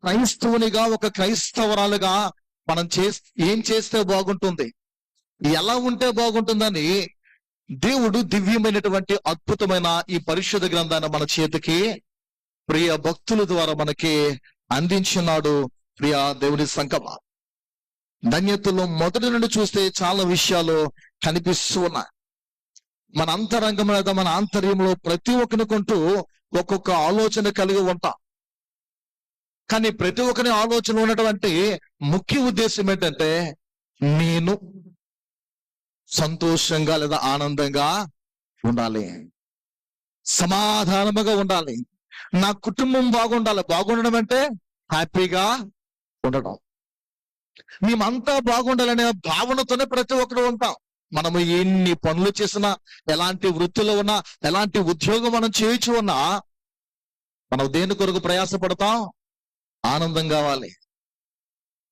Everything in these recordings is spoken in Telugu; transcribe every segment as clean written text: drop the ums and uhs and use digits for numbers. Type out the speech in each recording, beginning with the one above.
క్రైస్తవునిగా, ఒక క్రైస్తవరాలుగా మనం ఏం చేస్తే బాగుంటుంది, ఎలా ఉంటే బాగుంటుందని దేవుడు దివ్యమైనటువంటి అద్భుతమైన ఈ పరిశుద్ధ గ్రంథాన్ని మన చేతికి ప్రియ భక్తుల ద్వారా మనకి అందించినాడు. ప్రియ దేవుని సంకమ ధన్యతలో మొదటి నుండి చూస్తే చాలా విషయాలు కనిపిస్తూ ఉన్నాయి. మన అంతరంగం మీద, మన ఆంతర్యంలో ప్రతి ఒక్కరికంటూ ఒక్కొక్క ఆలోచన కలిగి ఉంటాం. కానీ ప్రతి ఒక్కరి ఆలోచన ఉన్నటువంటి ముఖ్య ఉద్దేశం ఏంటంటే, నేను సంతోషంగా లేదా ఆనందంగా ఉండాలి, సమాధానముగా ఉండాలి, నా కుటుంబం బాగుండాలి. బాగుండడం అంటే హ్యాపీగా ఉండడం. మేమంతా బాగుండాలనే భావనతోనే ప్రతి ఒక్కరు ఉంటాం. మనము ఎన్ని పనులు చేసినా, ఎలాంటి వృత్తిలో ఉన్నా, ఎలాంటి ఉద్యోగం మనం చేయొచ్చు ఉన్నా, మనం దేని కొరకు ప్రయాసపడతాం? ఆనందం కావాలి,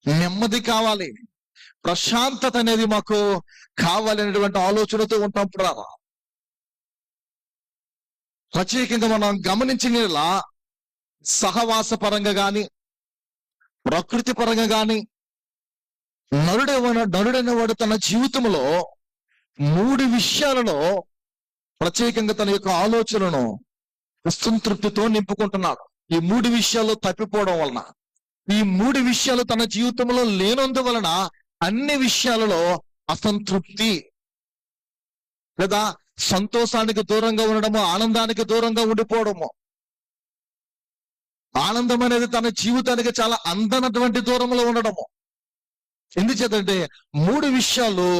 నెమ్మది కావాలి, ప్రశాంతత అనేది మాకు కావాలి అనేటువంటి ఆలోచనతో ఉంటాం. ప్రత్యేకంగా మనం గమనించినలా సహవాస పరంగా గాని, ప్రకృతి పరంగా గాని, నరుడైన వాడు తన జీవితంలో 3 విషయాలలో ప్రత్యేకంగా తన యొక్క ఆలోచనను సంతృప్తితో నింపుకుంటున్నాడు. ఈ 3 విషయాలు తప్పిపోవడం వలన, ఈ 3 విషయాలు తన జీవితంలో లేనందువలన అన్ని విషయాలలో అసంతృప్తి లేదా సంతోషానికి దూరంగా ఉండడము, ఆనందానికి దూరంగా ఉండిపోవడము. ఆనందం అనేది తన జీవితానికి చాలా అందనటువంటి దూరంలో ఉండడము. ఎందుచేతంటే 3 విషయాలు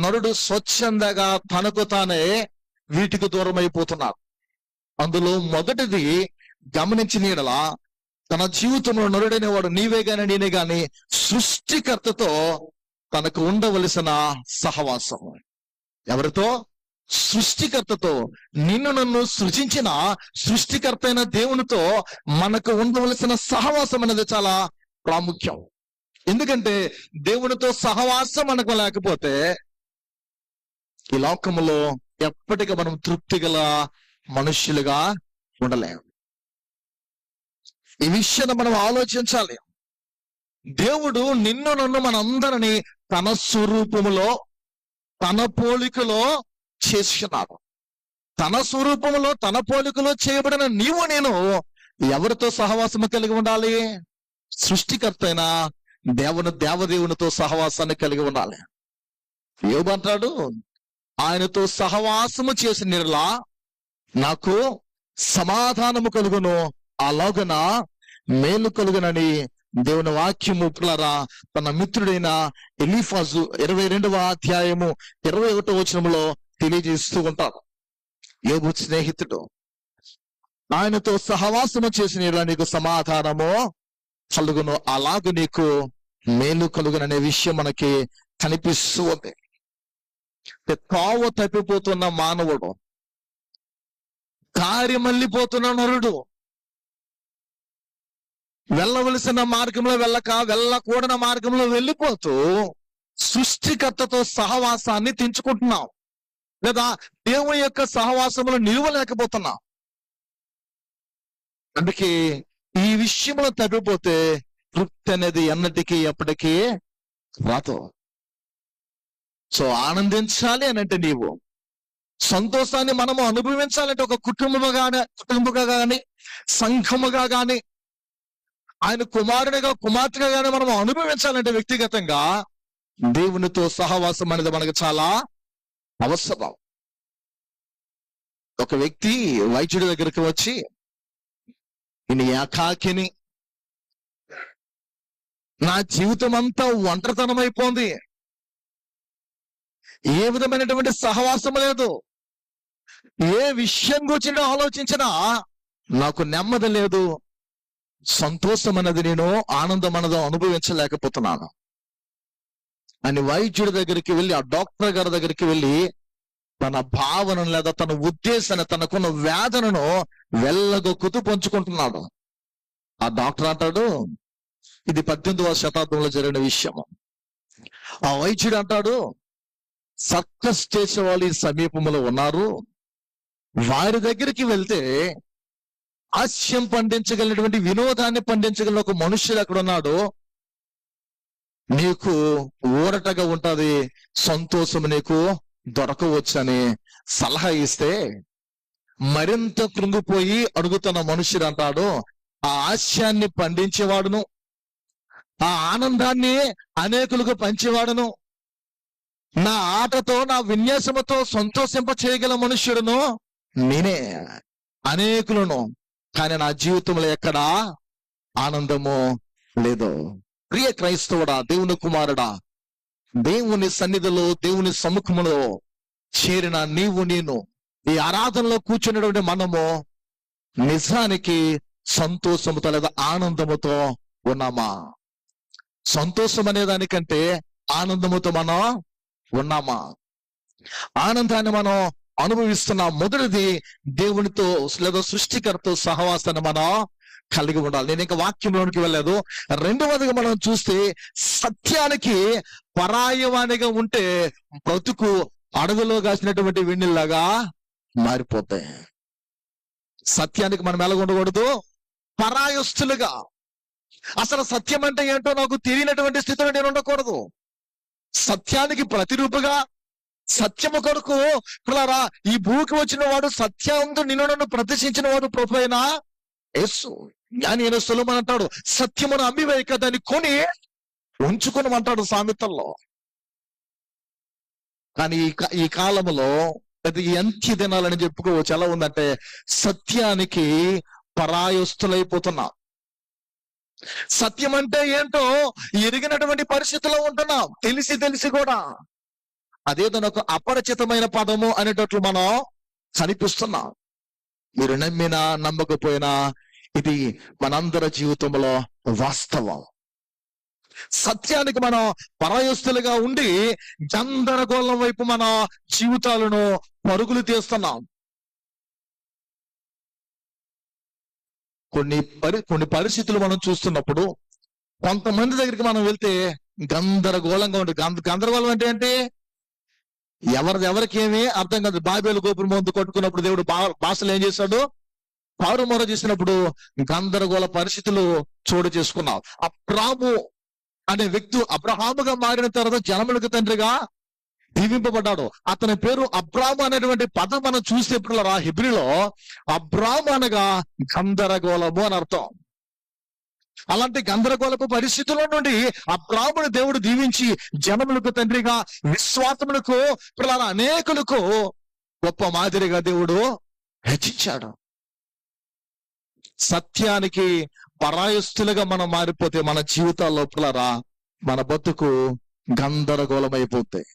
నరుడు స్వచ్ఛందంగా తనకు తానే వీటికి దూరం అయిపోతున్నాడు. అందులో మొదటిది గమనించిన యెడల, తన జీవితంలో నరుడైన వాడు నీవే గాని నేనే గాని సృష్టికర్తతో తనకు ఉండవలసిన సహవాసం. ఎవరితో? సృష్టికర్తతో. నిన్ను నన్ను సృజించిన సృష్టికర్త అయిన దేవునితో మనకు ఉండవలసిన సహవాసం అనేది చాలా ప్రాముఖ్యం. ఎందుకంటే దేవునితో సహవాసం మనకు లేకపోతే ఈ లోకములో ఎప్పటికీ మనం తృప్తి గల మనుష్యులుగా ఉండలేము. ఈ విషయాన్ని మనం ఆలోచించాలి. దేవుడు నిన్ను నన్ను మనందరినీ తన స్వరూపములో, తన పోలికలో చేస్తున్నాడు. తన స్వరూపములో, తన పోలికలో చేయబడిన నీవు నేను ఎవరితో సహవాసము కలిగి ఉండాలి? సృష్టికర్త అయిన దేవదేవునితో సహవాసాన్ని కలిగి ఉండాలి. యోబంటాడు, ఆయనతో సహవాసము చేసిన యెడల నాకు సమాధానము కలుగును, అలాగున మేలు కలుగునని దేవుని వాక్యము పిల్లరా తన మిత్రుడైన ఎలీఫాజు 22వ అధ్యాయము 21వ వచనంలో తెలియజేస్తూ ఉంటాడు. యోబు స్నేహితుడు, ఆయనతో సహవాసము చేసిన యెడల నీకు సమాధానము కలుగును, అలాగు నీకు మేలు కలుగుననే విషయం మనకి కనిపిస్తూ ఉంది. తావ తప్పిపోతున్న మానవుడు, దారి మళ్ళీపోతున్న నరుడు, వెళ్ళవలసిన మార్గంలో వెళ్ళకూడని మార్గంలో వెళ్ళిపోతూ సృష్టికర్తతో సహవాసాన్ని తెంచుకుంటున్నాం, లేదా దేవుని యొక్క సహవాసంలో నిలవలేకపోతున్నాం. అందుకే ఈ విషయంలో తప్పిపోతే తృప్తి అనేది ఎన్నటికీ ఎప్పటికీ రాదు. సో ఆనందించాలి అని అంటే, నీవు సంతోషాన్ని మనము అనుభవించాలంటే, ఒక కుటుంబముగా కానీ, సంఘముగా కానీ, ఆయన కుమారుడిగా కుమార్తెగా కానీ మనం అనుభవించాలంటే వ్యక్తిగతంగా దేవునితో సహవాసం అనేది మనకు చాలా అవసరం. ఒక వ్యక్తి వైద్యుడి దగ్గరికి వచ్చి, నేను ఏకాకిని, నా జీవితం అంతా ఒంటరితనం అయిపోయింది, ఏ విధమైనటువంటి సహవాసం లేదు, ఏ విషయం గురించి ఆలోచించినా నాకు నెమ్మది లేదు, సంతోషం అన్నది నేను ఆనందం అన్నది అనుభవించలేకపోతున్నాను అని వైద్యుడి దగ్గరికి వెళ్ళి, ఆ డాక్టర్ గారి దగ్గరికి వెళ్ళి తన భావనను లేదా తన ఉద్దేశాన్ని, తనకున్న వేదనను వెళ్ళగొక్కుతూ పంచుకుంటున్నాడు. ఆ డాక్టర్ అంటాడు, ఇది 18వ శతాబ్దంలో జరిగిన విషయము. ఆ వైద్యుడు అంటాడు, సర్కస్ చేసే వాళ్ళు ఈ సమీపంలో ఉన్నారు. వారి దగ్గరికి వెళ్తే హాస్యం పండించగలిగినటువంటి, వినోదాన్ని పండించగలిగిన ఒక మనుష్యుడు అక్కడ ఉన్నాడు. నీకు ఊరటగా ఉంటది, సంతోషం నీకు దొరకవచ్చని సలహా ఇస్తే మరింత కృంగిపోయి అడుగుతున్న మనుష్యుడు అంటాడు, ఆ హాస్యాన్ని పండించేవాడును, ఆ ఆనందాన్ని అనేకులకు పంచేవాడును, నా ఆటతో నా విన్యాసముతో సంతోషింప చేయగల మనుష్యుడును నేనే. అనేకులను, కానీ నా జీవితంలో ఎక్కడా ఆనందము లేదు. ప్రియ క్రైస్తవుడా, దేవుని కుమారుడా, దేవుని సన్నిధిలో దేవుని సముఖములో చేరిన నీవు నేను ఈ ఆరాధనలో కూర్చున్నటువంటి మనము నిజానికి సంతోషముతో లేదా ఆనందముతో ఉన్నామా? సంతోషం అనే దానికంటే ఆనందముతో మనం ఉన్నామా? ఆనందాన్ని మనం అనుభవిస్తున్నాం. మొదటిది దేవునితో లేదా సృష్టికర్తతో సహవాసాన్ని మనం కలిగి ఉండాలి. నేను ఇంకా వాక్యంలోనికి వెళ్ళలేదు. రెండవదిగా మనం చూస్తే సత్యానికి పరాయవానిగా ఉంటే బ్రతుకు అడవిలో కాసినటువంటి వెన్నెల్లాగా మారిపోతాయి. సత్యానికి మనం ఎలా ఉండకూడదు? పరాయస్తులుగా. అసలు సత్యం అంటే ఏంటో నాకు తెలియనటువంటి స్థితిలో నేను ఉండకూడదు. సత్యానికి ప్రతిరూపగా, సత్యము కొరకు పిల్లరా ఈ భూమికి వచ్చిన వాడు, సత్యంతో నిన్ను ప్రదర్శించిన వాడు ప్రభు అయిన యేసు. జ్ఞాని సొలొమోను అంటాడు, సత్యమును అమ్మివేయక దాన్ని కొని ఉంచుకొనమంటాడు సామెతల్లో. కానీ ఈ కాలంలో అది ఈ అంత్య దినాలని చెప్పుకోవచ్చు. ఎలా ఉందంటే సత్యానికి పరాయస్తులైపోతున్నాం. సత్యం అంటే ఏంటో ఎరిగినటువంటి పరిస్థితుల్లో ఉంటున్నాం, తెలిసి కూడా అదేదో నాకు అపరిచితమైన పదము అనేటట్లు మనం కనిపిస్తున్నాం. మీరు నమ్మినా నమ్మకపోయినా ఇది మనందరి జీవితంలో వాస్తవం. సత్యానికి మనం పరాయస్తులుగా ఉండి గందరగోళం వైపు మన జీవితాలను పరుగులు తీస్తున్నాం. కొన్ని పరిస్థితులు మనం చూస్తున్నప్పుడు కొంతమంది దగ్గరికి మనం వెళ్తే గందరగోళంగా ఉంటుంది. గందరగోళం అంటే ఏంటి? ఎవరికి ఏమీ అర్థం కాదు. బాబేలు గోపురం ముందు కొట్టుకున్నప్పుడు దేవుడు భాషలు ఏం చేశాడు? పారుమొర చేసినప్పుడు గందరగోళ పరిస్థితులు చోటు చేసుకున్నాం. అబ్రాము అనే వ్యక్తి అబ్రహాముగా మారిన తర్వాత జనములకు తండ్రిగా దీవింపబడ్డాడు. అతని పేరు అబ్రాము అనేటువంటి పదం మనం చూసేప్పుడు హెబ్రీలో అబ్రాము అనగా గందరగోళము అని అర్థం. అలాంటి గందరగోళపు పరిస్థితుల్లో నుండి అబ్రామును దేవుడు దీవించి జనములకు తండ్రిగా, విశ్వాసములకు పిల్లల అనేకులకు గొప్ప మాదిరిగా దేవుడు హెచ్చించాడు. సత్యానికి పరాయస్తులుగా మనం మారిపోతే మన జీవితాల్లో పిల్లరా మన బతుకు గందరగోళమైపోతాయి.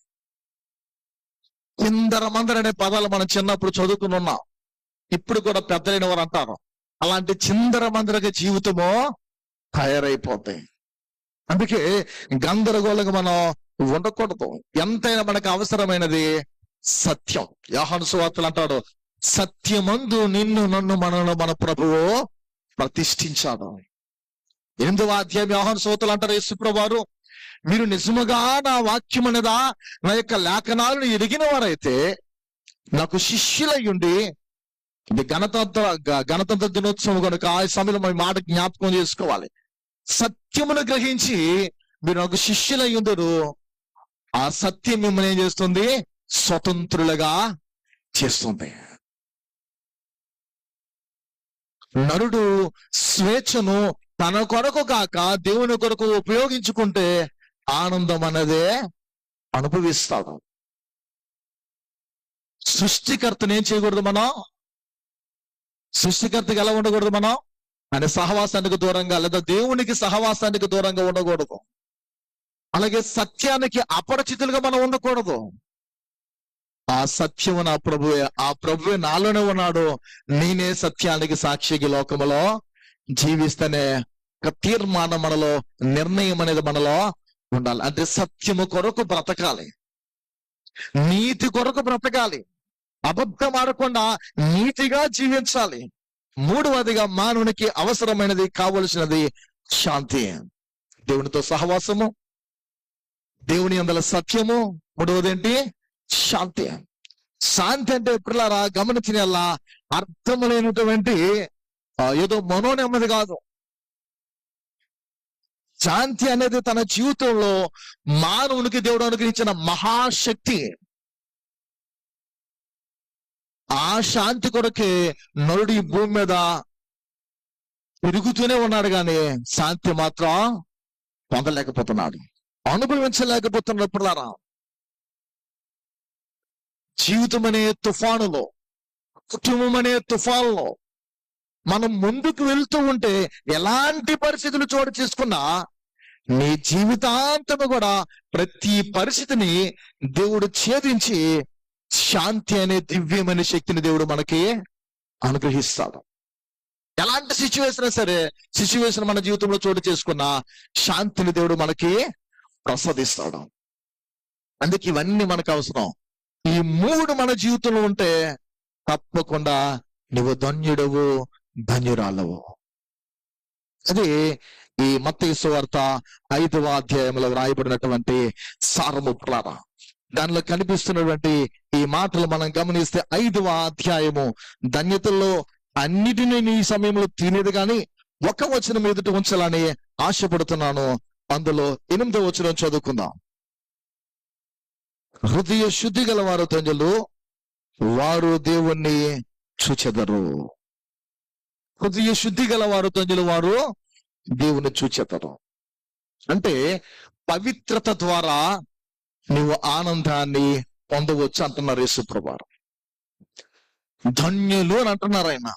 చిందరమందర అనే పదాలు మనం చిన్నప్పుడు చదువుకుని ఉన్నాం. ఇప్పుడు కూడా పెద్దలైన వారు అంటారు, అలాంటి చిందరమందరగా జీవితము తయారైపోతాయి. అందుకే గందరగోళంగా మనం ఉండకూడదు. ఎంతైనా మనకు అవసరమైనది సత్యం. యోహాను సువార్తలు అంటాడు, సత్యమందు నిన్ను నన్ను మనను మన ప్రభువు ప్రతిష్ఠించాడు. 8వ అధ్యాయం యోహాను సువార్తలు అంటారు యేసుప్రభువారు, మీరు నిజముగా నా వాక్యం అనేదా నా యొక్క లేఖనాలను ఎరిగిన వారైతే నాకు శిష్యులయ్యుండి, ఇది గణతంత్ర దినోత్సవం కనుక ఆ సమయంలో మన మాట జ్ఞాపకం చేసుకోవాలి. సత్యమును గ్రహించి మీరు నాకు శిష్యులయ్యుందరు. ఆ సత్యం మిమ్మల్ని ఏం చేస్తుంది? స్వతంత్రులుగా చేస్తుంది. నరుడు స్వేచ్ఛను తన కొరకు కాక దేవుని కొరకు ఉపయోగించుకుంటే ఆనందం అన్నదే అనుభవిస్తాడు. సృష్టికర్తను ఏం చేయకూడదు మనం? సృష్టికర్తకి ఎలా ఉండకూడదు మనం? ఆయన సహవాసానికి దూరంగా లేదా దేవునికి సహవాసానికి దూరంగా ఉండకూడదు. అలాగే సత్యానికి అపరిచితులుగా మనం ఉండకూడదు. ఆ సత్యము నా ప్రభువే, ఆ ప్రభువే నాలోనే ఉన్నాడు, నేనే సత్యానికి సాక్షికి లోకములో జీవిస్తేనే ఒక తీర్మానం మనలో, నిర్ణయం అనేది మనలో ఉండాలి. అంటే సత్యము కొరకు బ్రతకాలి, నీతి కొరకు బ్రతకాలి, అబద్ధం ఆడకుండా నీతిగా జీవించాలి. మూడవదిగా మానవునికి అవసరమైనది, కావలసినది శాంతి. దేవునితో సహవాసము, దేవుని యందల సత్యము. మూడవది ఏంటి? శాంతి. శాంతి అంటే ఎప్పుడులారా గమనించినలా అర్థం లేనటువంటి ఏదో మనోనెమ్మది కాదు. శాంతి అనేది తన జీవితంలో మానవునికి దేవుడు అనుగ్రహించిన మహాశక్తి. ఆ శాంతి కొరకే నరుడు ఈ భూమి మీద తిరుగుతూనే ఉన్నాడు, కానీ శాంతి మాత్రం పొందలేకపోతున్నాడు, అనుభవించలేకపోతున్నప్పుడులారా జీవితం అనే తుఫానులో, కుటుంబం అనే తుఫానులో మనం ముందుకు వెళ్తూ ఉంటే ఎలాంటి పరిస్థితులు చోటు చేసుకున్నా నీ జీవితాంతము కూడా ప్రతి పరిస్థితిని దేవుడు ఛేదించి శాంతి అనే దివ్యమైన శక్తిని దేవుడు మనకి అనుగ్రహిస్తాడు. ఎలాంటి సిచ్యువేషన్ సరే, సిచ్యువేషన్ మన జీవితంలో చోటు చేసుకున్న శాంతిని దేవుడు మనకి ప్రసాదిస్తాడు. అందుకే ఇవన్నీ మనకు అవసరం. ఈ మూడు మన జీవితంలో ఉంటే తప్పకుండా నువ్వు ధన్యుడవు, ధన్యురాలవు. అది ఈ మత్తయి సువార్త 5వ అధ్యాయంలో వ్రాయబడినటువంటి సారము. దానిలో కనిపిస్తున్నటువంటి ఈ మాటలు మనం గమనిస్తే 5వ అధ్యాయము ధన్యతల్లో అన్నిటినీ నీ సమయంలో తినేది, కానీ ఒక వచనం ఎదుట ఉంచాలని ఆశపడుతున్నాను. అందులో 8వ వచనం చదువుకుందాం. హృదయ శుద్ధి గల వారు ధన్యులు, వారు దేవుణ్ణి చూచెదరు. హృదయ శుద్ధి గల వారు ధన్యులు, వారు దేవుని చూచెదరు. అంటే పవిత్రత ద్వారా నువ్వు ఆనందాన్ని పొందవచ్చు అంటున్నారు యేసుప్రభువారు. ధన్యులు అని అంటున్నారు ఆయన.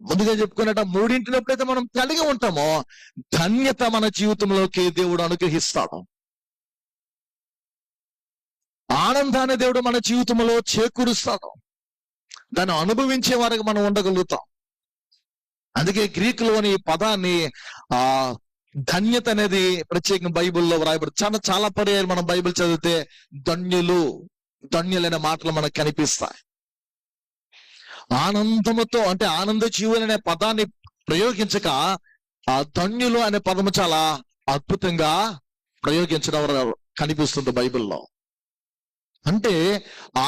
ముందుగా చెప్పుకున్నట్ట మూడింటిని ఎప్పుడైతే మనం కలిగి ఉంటామో ధన్యత మన జీవితంలోకి దేవుడు అనుగ్రహిస్తాడు. ఆనందాన్ని దేవుడు మన జీవితంలో చేకూరుస్తాడు. దాన్ని అనుభవించే వారికి మనం ఉండగలుగుతాం. అందుకే గ్రీకులోని పదాన్ని ధన్యత అనేది ప్రత్యేకంగా బైబిల్లో వ్రాయబడి చాలా పర్యాయాలు మనం బైబిల్ చదివితే ధన్యులైన మాటలు మనకు కనిపిస్తాయి. ఆనందముతో అంటే ఆనంద జీవులు అనే పదాన్ని ప్రయోగించక ఆ ధన్యులు అనే పదము చాలా అద్భుతంగా ప్రయోగించడం కనిపిస్తుంది బైబిల్లో. అంటే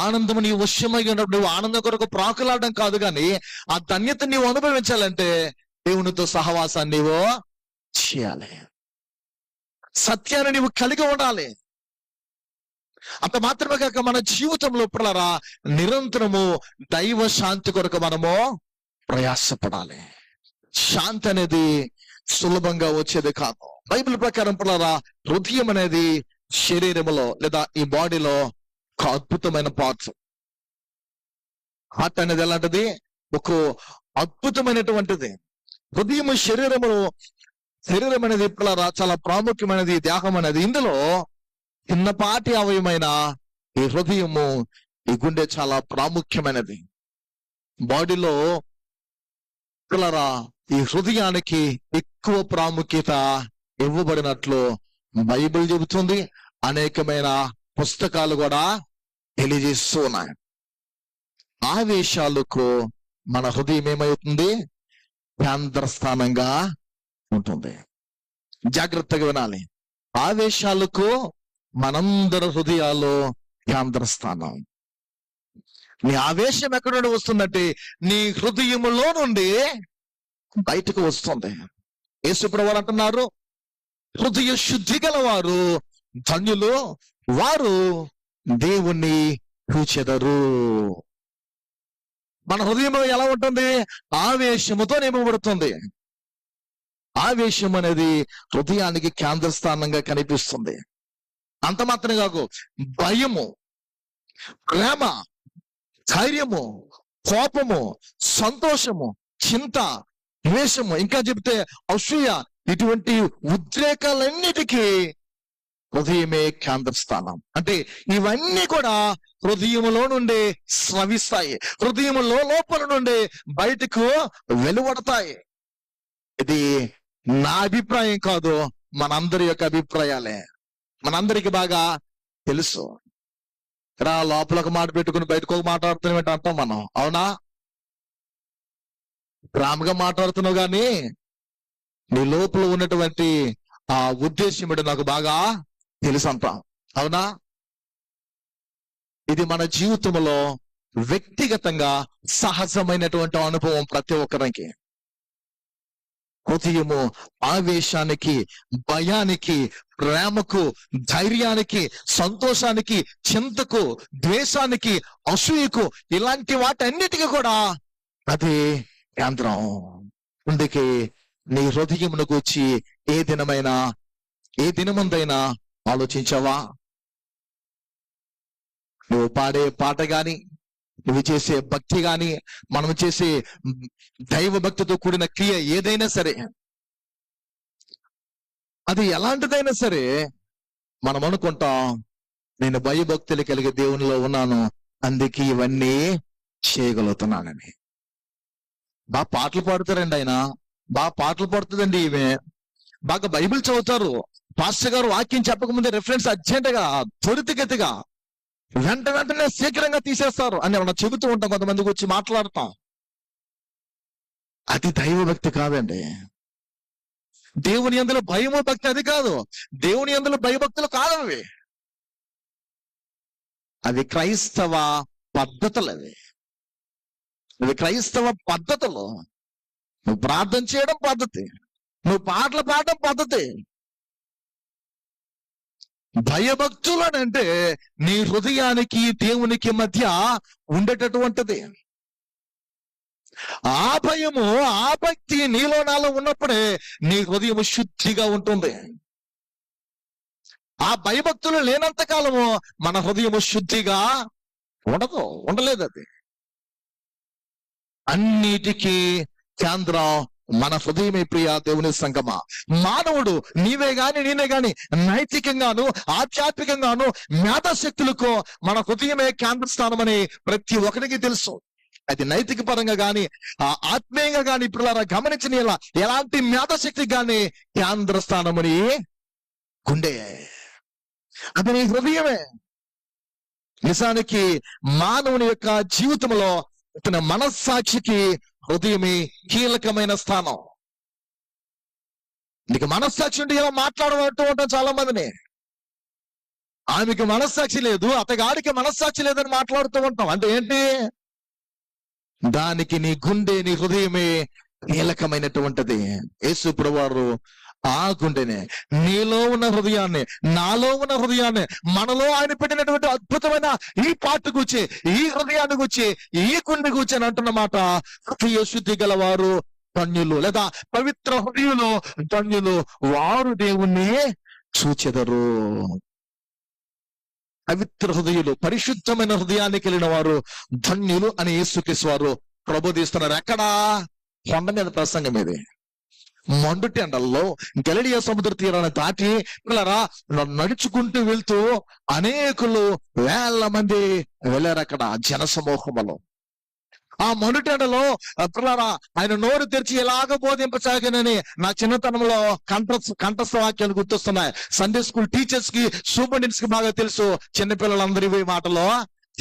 ఆనందము నీ వశ్యమై ఉన్నప్పుడు నువ్వు ఆనందం కొరకు ప్రాకులాడడం కాదు, కానీ ఆ ధన్యత నీవు అనుభవించాలంటే దేవునితో సహవాసాన్ని నీవు చేయాలి, సత్యాన్ని నీవు కలిగి ఉండాలి. అంత మాత్రమే కాక మన జీవితంలో ఇప్పుడరా నిరంతరము దైవ శాంతి కొరకు మనము ప్రయాసపడాలి. శాంతి అనేది సులభంగా వచ్చేది కాదు. బైబిల్ ప్రకారం ఇప్పుడరా హృదయం అనేది శరీరములో లేదా ఈ బాడీలో ఒక అద్భుతమైన పార్ట్స్. హార్ట్ అనేది ఎలాంటిది? ఒక అద్భుతమైనటువంటిది. హృదయం శరీరం అనేది ఇప్పుడరా చాలా ప్రాముఖ్యమైనది. దేహం అనేది ఇందులో చిన్నపాటి అవయమైన ఈ హృదయము, ఈ గుండె చాలా ప్రాముఖ్యమైనది. బాడీలో ఈ హృదయానికి ఎక్కువ ప్రాముఖ్యత ఇవ్వబడినట్లు బైబిల్ చెబుతుంది. అనేకమైన పుస్తకాలు కూడా తెలియజేస్తూ ఉన్నాయి. ఆవేశాలకు మన హృదయం ఏమవుతుంది? కేంద్రస్థానంగా ఉంటుంది. జాగ్రత్తగా వినాలి. ఆవేశాలకు మనందరి హృదయాల్లో కేంద్రస్థానం. నీ ఆవేశం ఎక్కడ నుండి వస్తుందంటే నీ హృదయములో నుండి బయటకు వస్తుంది. యేసుప్రభువు అంటున్నారు, హృదయ శుద్ధి గలవారు ధన్యులు, వారు దేవుణ్ణి చూచెదరు. మన హృదయంలో ఎలా ఉంటుంది? ఆవేశముతో నింపబడుతుంది. ఆవేశం అనేది హృదయానికి కేంద్రస్థానంగా కనిపిస్తుంది. అంత మాత్రమే కాదు, భయము, ప్రేమ, ధైర్యము, కోపము, సంతోషము, చింత, ద్వేషము, ఇంకా చెప్తే అసూయ, ఇటువంటి ఉద్రేకాలన్నిటికీ హృదయమే కేంద్రస్థానం. అంటే ఇవన్నీ కూడా హృదయములో నుండి స్రవిస్తాయి, హృదయములో లోపల నుండి బయటకు వెలువడతాయి. ఇది నా అభిప్రాయం కాదు, మనందరి యొక్క అభిప్రాయాలే. మనందరికి బాగా తెలుసు. లోపల ఒక మాట పెట్టుకుని బయటకు ఒక మాట్లాడుతున్నాం అంటాం మనం, అవునా? రామ్గా మాట్లాడుతున్నావు కానీ నీ లోపల ఉన్నటువంటి ఆ ఉద్దేశం నాకు బాగా తెలుసు అంటాం, అవునా? ఇది మన జీవితంలో వ్యక్తిగతంగా సహజమైనటువంటి అనుభవం ప్రతి ఒక్కరికి. హృదయము ఆవేశానికి, భయానికి, ప్రేమకు, ధైర్యానికి, సంతోషానికి, చింతకు, ద్వేషానికి, అసూయకు, ఇలాంటి వాటన్నిటికీ కూడా అది కేంద్రం. అందుకే నీ హృదయమును గూర్చి ఏ దినమందైనా ఆలోచించావా? నువ్వు పాడే పాట గాని, నువ్వు చేసే భక్తి గాని, మనం చేసే దైవ భక్తితో కూడిన క్రియ ఏదైనా సరే, అది ఎలాంటిదైనా సరే, మనం అనుకుంటాం నేను భయభక్తులు కలిగే దేవునిలో ఉన్నాను, అందుకే ఇవన్నీ చేయగలుగుతున్నానని. బాగా పాటలు పాడుతారండి ఆయన, బాగా పాటలు పాడుతుందండి ఈమె, బాగా బైబిల్ చదువుతారు. పాస్టర్ గారు వాక్యం చెప్పకముందే రెఫరెన్స్ అర్జెంటుగా, త్వరితగతిగా, వెంటనే శీఘ్రంగా తీసేస్తారు అని మనం చెబుతూ ఉంటాం, కొంతమందికి వచ్చి మాట్లాడతాం. అది దైవ భక్తి కాదండి. దేవుని యందుల భయము భక్తి అది కాదు. దేవుని యందుల భయభక్తులు కాదు అవి. అవి క్రైస్తవ పద్ధతులు. అవి క్రైస్తవ పద్ధతులు. నువ్వు ప్రార్థన చేయడం పద్ధతి, నువ్వు పాటలు పాడడం పద్ధతి. భయభక్తులు అని అంటే నీ హృదయానికి దేవునికి మధ్య ఉండేటటువంటిది. ఆ భయము, ఆ భక్తి నీలో నాలో ఉన్నప్పుడే నీ హృదయం శుద్ధిగా ఉంటుంది. ఆ భయభక్తులు లేనంత కాలము మన హృదయము శుద్ధిగా ఉండలేదు. అది అన్నిటికీ కేంద్రం మన హృదయమే. ప్రియ దేవుని సంగమా, మానవుడు నీవే గాని నేనే గాని నైతికంగాను, ఆధ్యాత్మికంగాను, మేధాశక్తులకు మన హృదయమే కేంద్ర స్థానం అని ప్రతి ఒక్కరికి తెలుసు. అది నైతిక పరంగా గాని, ఆత్మీయంగా గాని, ఇప్పుడు గమనించిన ఎలాంటి మేధాశక్తికి గాని కేంద్ర స్థానమని గుండె, అది నీ హృదయమే. నిజానికి మానవుని యొక్క జీవితంలో తన మనస్సాక్షికి హృదయమే కీలకమైన స్థానం. నీకు మనస్సాక్షి ఉంటే ఇలా మాట్లాడబడుతూ ఉంటాం చాలా మందిని. ఆమెకి మనస్సాక్షి లేదు, అతగాడికి మనస్సాక్షి లేదని మాట్లాడుతూ ఉంటాం. అంటే ఏంటి? దానికి నీ గుండె, నీ హృదయమే కీలకమైనటువంటిది. యేసు ప్రభువారు ఆ గుండెనే, నీలో ఉన్న హృదయాన్ని, నాలో ఉన్న హృదయాన్ని, మనలో ఆయన పెట్టినటువంటి అద్భుతమైన ఈ పాటు కూర్చి, ఈ హృదయాన్ని కూర్చి, ఈ గుండె కూర్చి అని అంటున్నమాట. హృదయ శుద్ధి గలవారు ధన్యులు, లేదా పవిత్ర హృదయులు ధన్యులు, వారు దేవుణ్ణి చూచెదరు. పవిత్ర హృదయులు, పరిశుద్ధమైన హృదయాన్ని కలిగిన వారు ధన్యులు అని యేసుక్రీస్తు వారు ప్రబోధిస్తున్నారు. ఎక్కడా? కొండ మీద ప్రసంగం ఇది. మండుటి ఎండల్లో గలిలయ సముద్ర తీరాన్ని దాటి పిల్లరా నడుచుకుంటూ వెళ్తూ అనేకులు, వేల మంది వెళ్ళారు అక్కడ జనసమూహములో. ఆ మండుటెండలో పిల్లరా ఆయన నోరు తెరిచి ఎలాగ బోధింపసాగానని నా చిన్నతనంలో కంఠస్థ వాక్యాలు గుర్తొస్తున్నాయి. సండే స్కూల్ టీచర్స్ కి, సూపరింటెండెంట్స్ కి బాగా తెలుసు. చిన్నపిల్లలందరూ ఈ మాటలో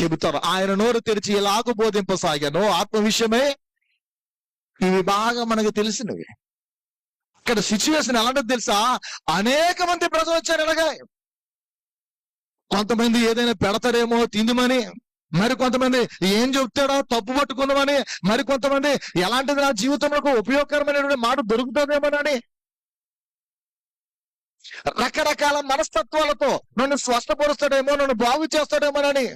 చెబుతారు. ఆయన నోరు తెరిచి ఎలాగ బోధింపసాగాను ఆత్మ విషయమే. ఇవి బాగా మనకు తెలిసినవి. ఇక్కడ సిచ్యువేషన్ ఎలాంటిది తెలుసా? అనేక మంది ప్రజలు వచ్చారు. ఎలాగా కొంతమంది ఏదైనా పెడతారేమో తిందుమని, మరి కొంతమంది ఏం చెప్తాడో తప్పు పట్టుకుందామని, మరి కొంతమంది ఎలాంటిది నా జీవితంలో ఉపయోగకరమైనటువంటి మాట దొరుకుతుందేమోనని, రకరకాల మనస్తత్వాలతో నన్ను స్వస్థపరుస్తాడేమో, నన్ను బాగు చేస్తాడేమోనని.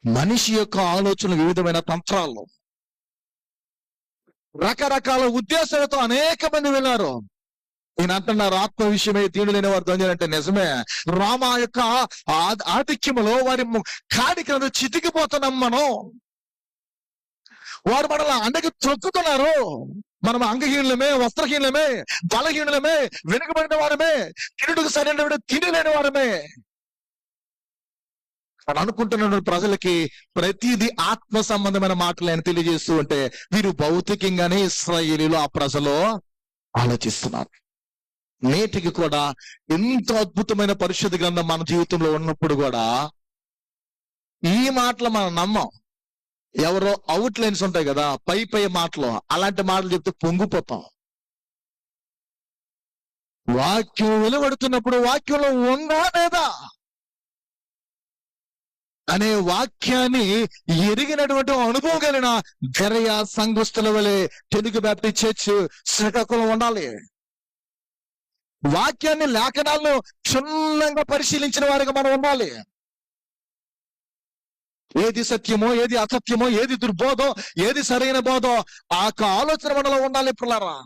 మనిషి యొక్క ఆలోచన వివిధమైన తంత్రాల్లో, రకరకాల ఉద్దేశాలతో అనేక మంది వెళ్ళారు. నేను అంటున్నారు ఆత్మ విషయమే తీడు లేని వారు ధన్యులు అంటే నిజమే. రామ యొక్క ఆధిక్యములో వారి కాడికి చితికిపోతున్నాం మనం. వారు మనల్ని అండకి తొక్కుతున్నారు. మనం అంగహీనులమే, వస్త్రహీనులమే, బలహీనులమే, వెనుకబడిన వారమే, తినుడుకు సరైన తిండి లేని వారమే అని అనుకుంటున్న ప్రజలకి ప్రతిదీ ఆత్మ సంబంధమైన మాటలు ఆయన తెలియజేస్తూ ఉంటే వీరు భౌతికంగానే ఇశ్రాయేలీలు ఆ ప్రజలు ఆలోచిస్తున్నారు. నేటికి కూడా ఎంతో అద్భుతమైన పరిశుద్ధ గ్రంథం మన జీవితంలో ఉన్నప్పుడు కూడా ఈ మాటలు మనం నమ్మం. ఎవరో అవుట్ లైన్స్ ఉంటాయి కదా, పై మాటలు, అలాంటి మాటలు చెప్తే పొంగిపోతాం. వాక్యం వెలువడుతున్నప్పుడు వాక్యంలో ఉందా లేదా అనే వాక్యాన్ని ఎరిగినటువంటి అనుభవం కలిగిన బెరయ సంఘస్థుల వలె తెలుగు బ్యాప్టిస్ట్ చర్చ్ శ్రీకాకుళం ఉండాలి. వాక్యాన్ని లేఖనాలను క్షుణ్ణంగా పరిశీలించిన వారిగా మనం ఉండాలి. ఏది సత్యమో, ఏది అసత్యమో, ఏది దుర్బోధో, ఏది సరైన బోధో ఆ ఆలోచన మనలో ఉండాలి. పిల్లరా,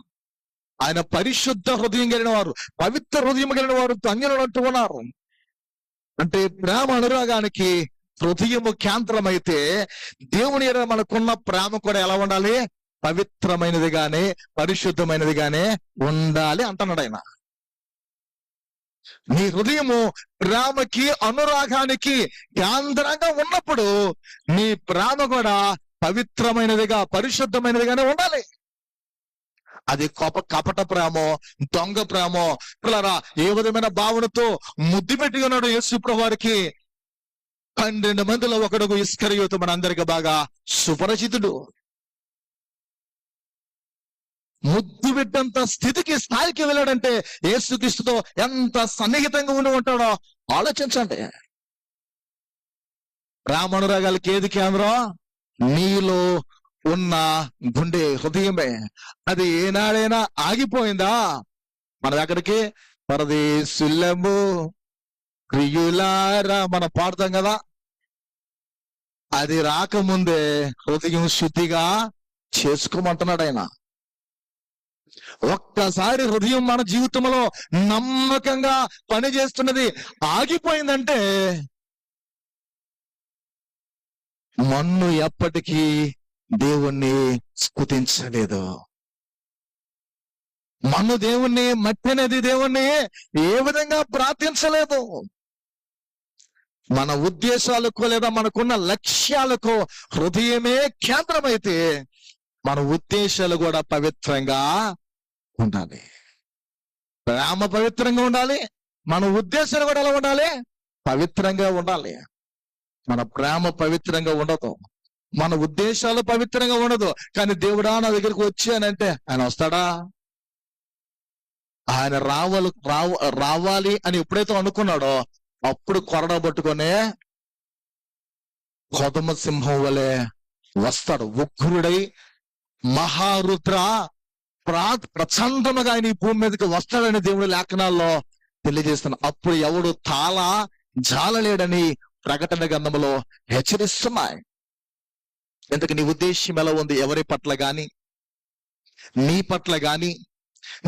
ఆయన పరిశుద్ధ హృదయం కలిగిన వారు, పవిత్ర హృదయం కలిగిన వారు ధన్యులు అంటూ ఉన్నారు. అంటే ప్రేమ అనురాగానికి హృదయము కేంద్రమైతే దేవుని ఎడల మనకున్న ప్రేమ కూడా ఎలా ఉండాలి? పవిత్రమైనదిగానే, పరిశుద్ధమైనదిగానే ఉండాలి అంటున్నాడు ఆయన. నీ హృదయము ప్రేమకి, అనురాగానికి కేంద్రంగా ఉన్నప్పుడు నీ ప్రేమ కూడా పవిత్రమైనదిగా, పరిశుద్ధమైనదిగానే ఉండాలి. అది కపట ప్రేమో, దొంగ ప్రేమో పిల్లరా ఏ విధమైన భావనతో ముద్దు పెట్టి ఉన్నాడు యేసు ప్రభువారికి. 12 మందిలో ఒకడు ఇస్కరియోతు మనందరికి బాగా సుపరిచితుడు. ముద్దు పెట్టంత స్థాయికి వెళ్ళాడంటే యేసుక్రీస్తుతో ఎంత సన్నిహితంగా ఉండి ఉంటాడో ఆలోచించండి. రామనురాగాలకి ఏది కేంద్రం? నీలో ఉన్న గుండె, హృదయమే. అది ఏనాడైనా ఆగిపోయిందా? మనం ఎక్కడికి పరదేశులము ప్రియులారా మనం పాడుతాం కదా. అది రాకముందే హృదయం శుద్ధిగా చేసుకోమంటున్నాడు ఆయన. ఒక్కసారి హృదయం మన జీవితంలో నమ్మకంగా పనిచేస్తున్నది ఆగిపోయిందంటే మన్ను ఎప్పటికీ దేవుణ్ణి స్తుతించలేదు. మన్ను దేవుణ్ణి, మట్టి అనేది దేవుణ్ణి ఏ విధంగా ప్రార్థించలేదు. మన ఉద్దేశాలకు లేదా మనకున్న లక్ష్యాలకు హృదయమే కేంద్రమైతే మన ఉద్దేశాలు కూడా పవిత్రంగా ఉండాలి. ప్రేమ పవిత్రంగా ఉండాలి, మన ఉద్దేశాలు కూడా ఎలా ఉండాలి? పవిత్రంగా ఉండాలి. మన ప్రేమ పవిత్రంగా ఉండదు, మన ఉద్దేశాలు పవిత్రంగా ఉండదు. కానీ దేవుడా నా దగ్గరికి వచ్చానంటే ఆయన వస్తాడా? ఆయన రావాలి అని ఎప్పుడైతే అనుకున్నాడో అప్పుడు కొరడా పట్టుకొని కొదమ సింహం వలె వస్తాడు. ఉగ్రుడై మహారుద్ర ప్రచండముగా ఆయన ఈ భూమి మీదకి వస్తాడని దేవుడి లేఖనాల్లో తెలియజేస్తున్నాడు. అప్పుడు ఎవడు జాలలేడని ప్రకటన గ్రంథంలో హెచ్చరిస్తున్నాయి. ఇంతకు నీ ఉద్దేశం ఎలా ఉంది? ఎవరి పట్ల గాని, నీ పట్ల గాని,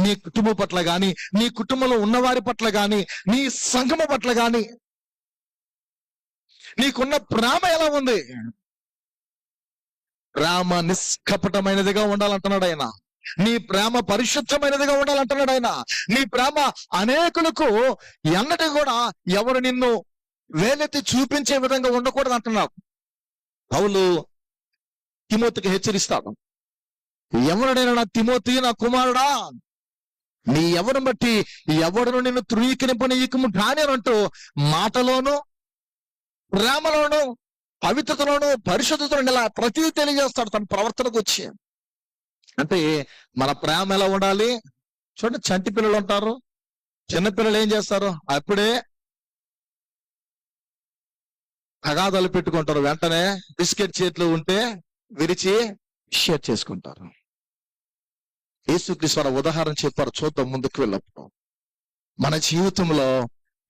నీ కుటుంబం పట్ల గాని, నీ కుటుంబంలో ఉన్నవారి పట్ల గాని, నీ సంఘము పట్ల గాని నీకున్న ప్రేమ ఎలా ఉంది? ప్రేమ నిష్కపటమైనదిగా ఉండాలంటున్నాడు ఆయన. నీ ప్రేమ పరిశుద్ధమైనదిగా ఉండాలంటున్నాడు ఆయన. నీ ప్రేమ అనేకులకు ఎన్నటి కూడా ఎవరు నిన్ను వేలెత్తి చూపించే విధంగా ఉండకూడదు అంటున్నాడు. పౌలు తిమోతికి హెచ్చరిస్తాడు. ఎవరుడైనా నా తిమోతి, నా కుమారుడా, నీ ఎవరిని బట్టి ఎవడును నిన్ను తృణీకరింపనీయకము కానీ అంటూ మాటలోను, ప్రేమలోను, పవిత్రతలోను, పరిశుద్ధతలోను ఇలా ప్రతిదీ తెలియజేస్తాడు తన ప్రవర్తనకు వచ్చి. అంటే మన ప్రేమ ఎలా ఉండాలి? చూడండి, చంటి పిల్లలు ఉంటారు, చిన్నపిల్లలు ఏం చేస్తారు? అప్పుడే తగాదాలు పెట్టుకుంటారు. వెంటనే బిస్కెట్ చేతిలో ఉంటే విరిచి షేర్ చేసుకుంటారు. యేసుక్రీస్తు వారు ఉదాహరణ చెప్పారు, చూద్దాం ముందుకు వెళ్ళప్పుడు. మన జీవితంలో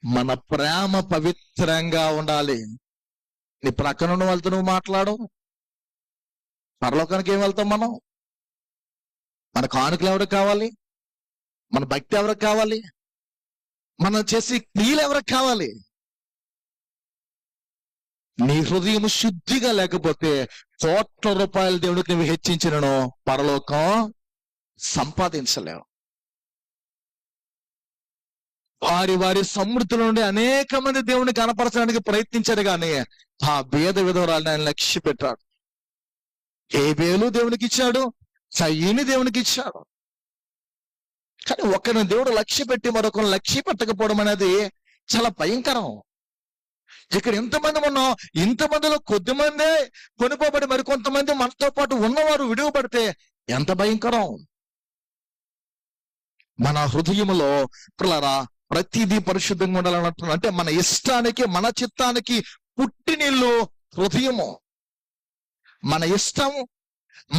మన ప్రేమ పవిత్రంగా ఉండాలి. నీ ప్రక్కన ఉన్న వాళ్ళతో నువ్వు మాట్లాడు. పరలోకానికి ఏం వెళ్తాం మనం? మన కానుకలు ఎవరికి కావాలి? మన భక్తి ఎవరికి కావాలి? మనం చేసే క్రియలు ఎవరికి కావాలి? నీ హృదయం శుద్ధిగా లేకపోతే కోట్ల రూపాయల దేవుడికి నువ్వు హెచ్చించినను పరలోకం సంపాదించలేవు. వారి సమృద్ధిలో నుండి అనేక మంది దేవుని కనపరచడానికి ప్రయత్నించారు, కానీ ఆ భేద విధవరాలను ఆయన లక్ష్య పెట్టాడు. హేబేలు దేవునికి ఇచ్చాడు, కయీను దేవునికి ఇచ్చాడు. కానీ ఒకరిని దేవుడు లక్ష్య పెట్టి మరొకరిని లక్ష్య పెట్టకపోవడం అనేది చాలా భయంకరం. ఇక్కడ ఎంతమంది ఉన్నాం, ఇంతమందిలో కొద్దిమందే కొనుకోబడి మరికొంతమంది మనతో పాటు ఉన్నవారు విడువబడితే ఎంత భయంకరం. మన హృదయంలో పిల్లరా ప్రతిదీ పరిశుద్ధంగా ఉండాలంటున్నా. అంటే మన ఇష్టానికి, మన చిత్తానికి పుట్టినిల్లు హృదయము. మన ఇష్టం,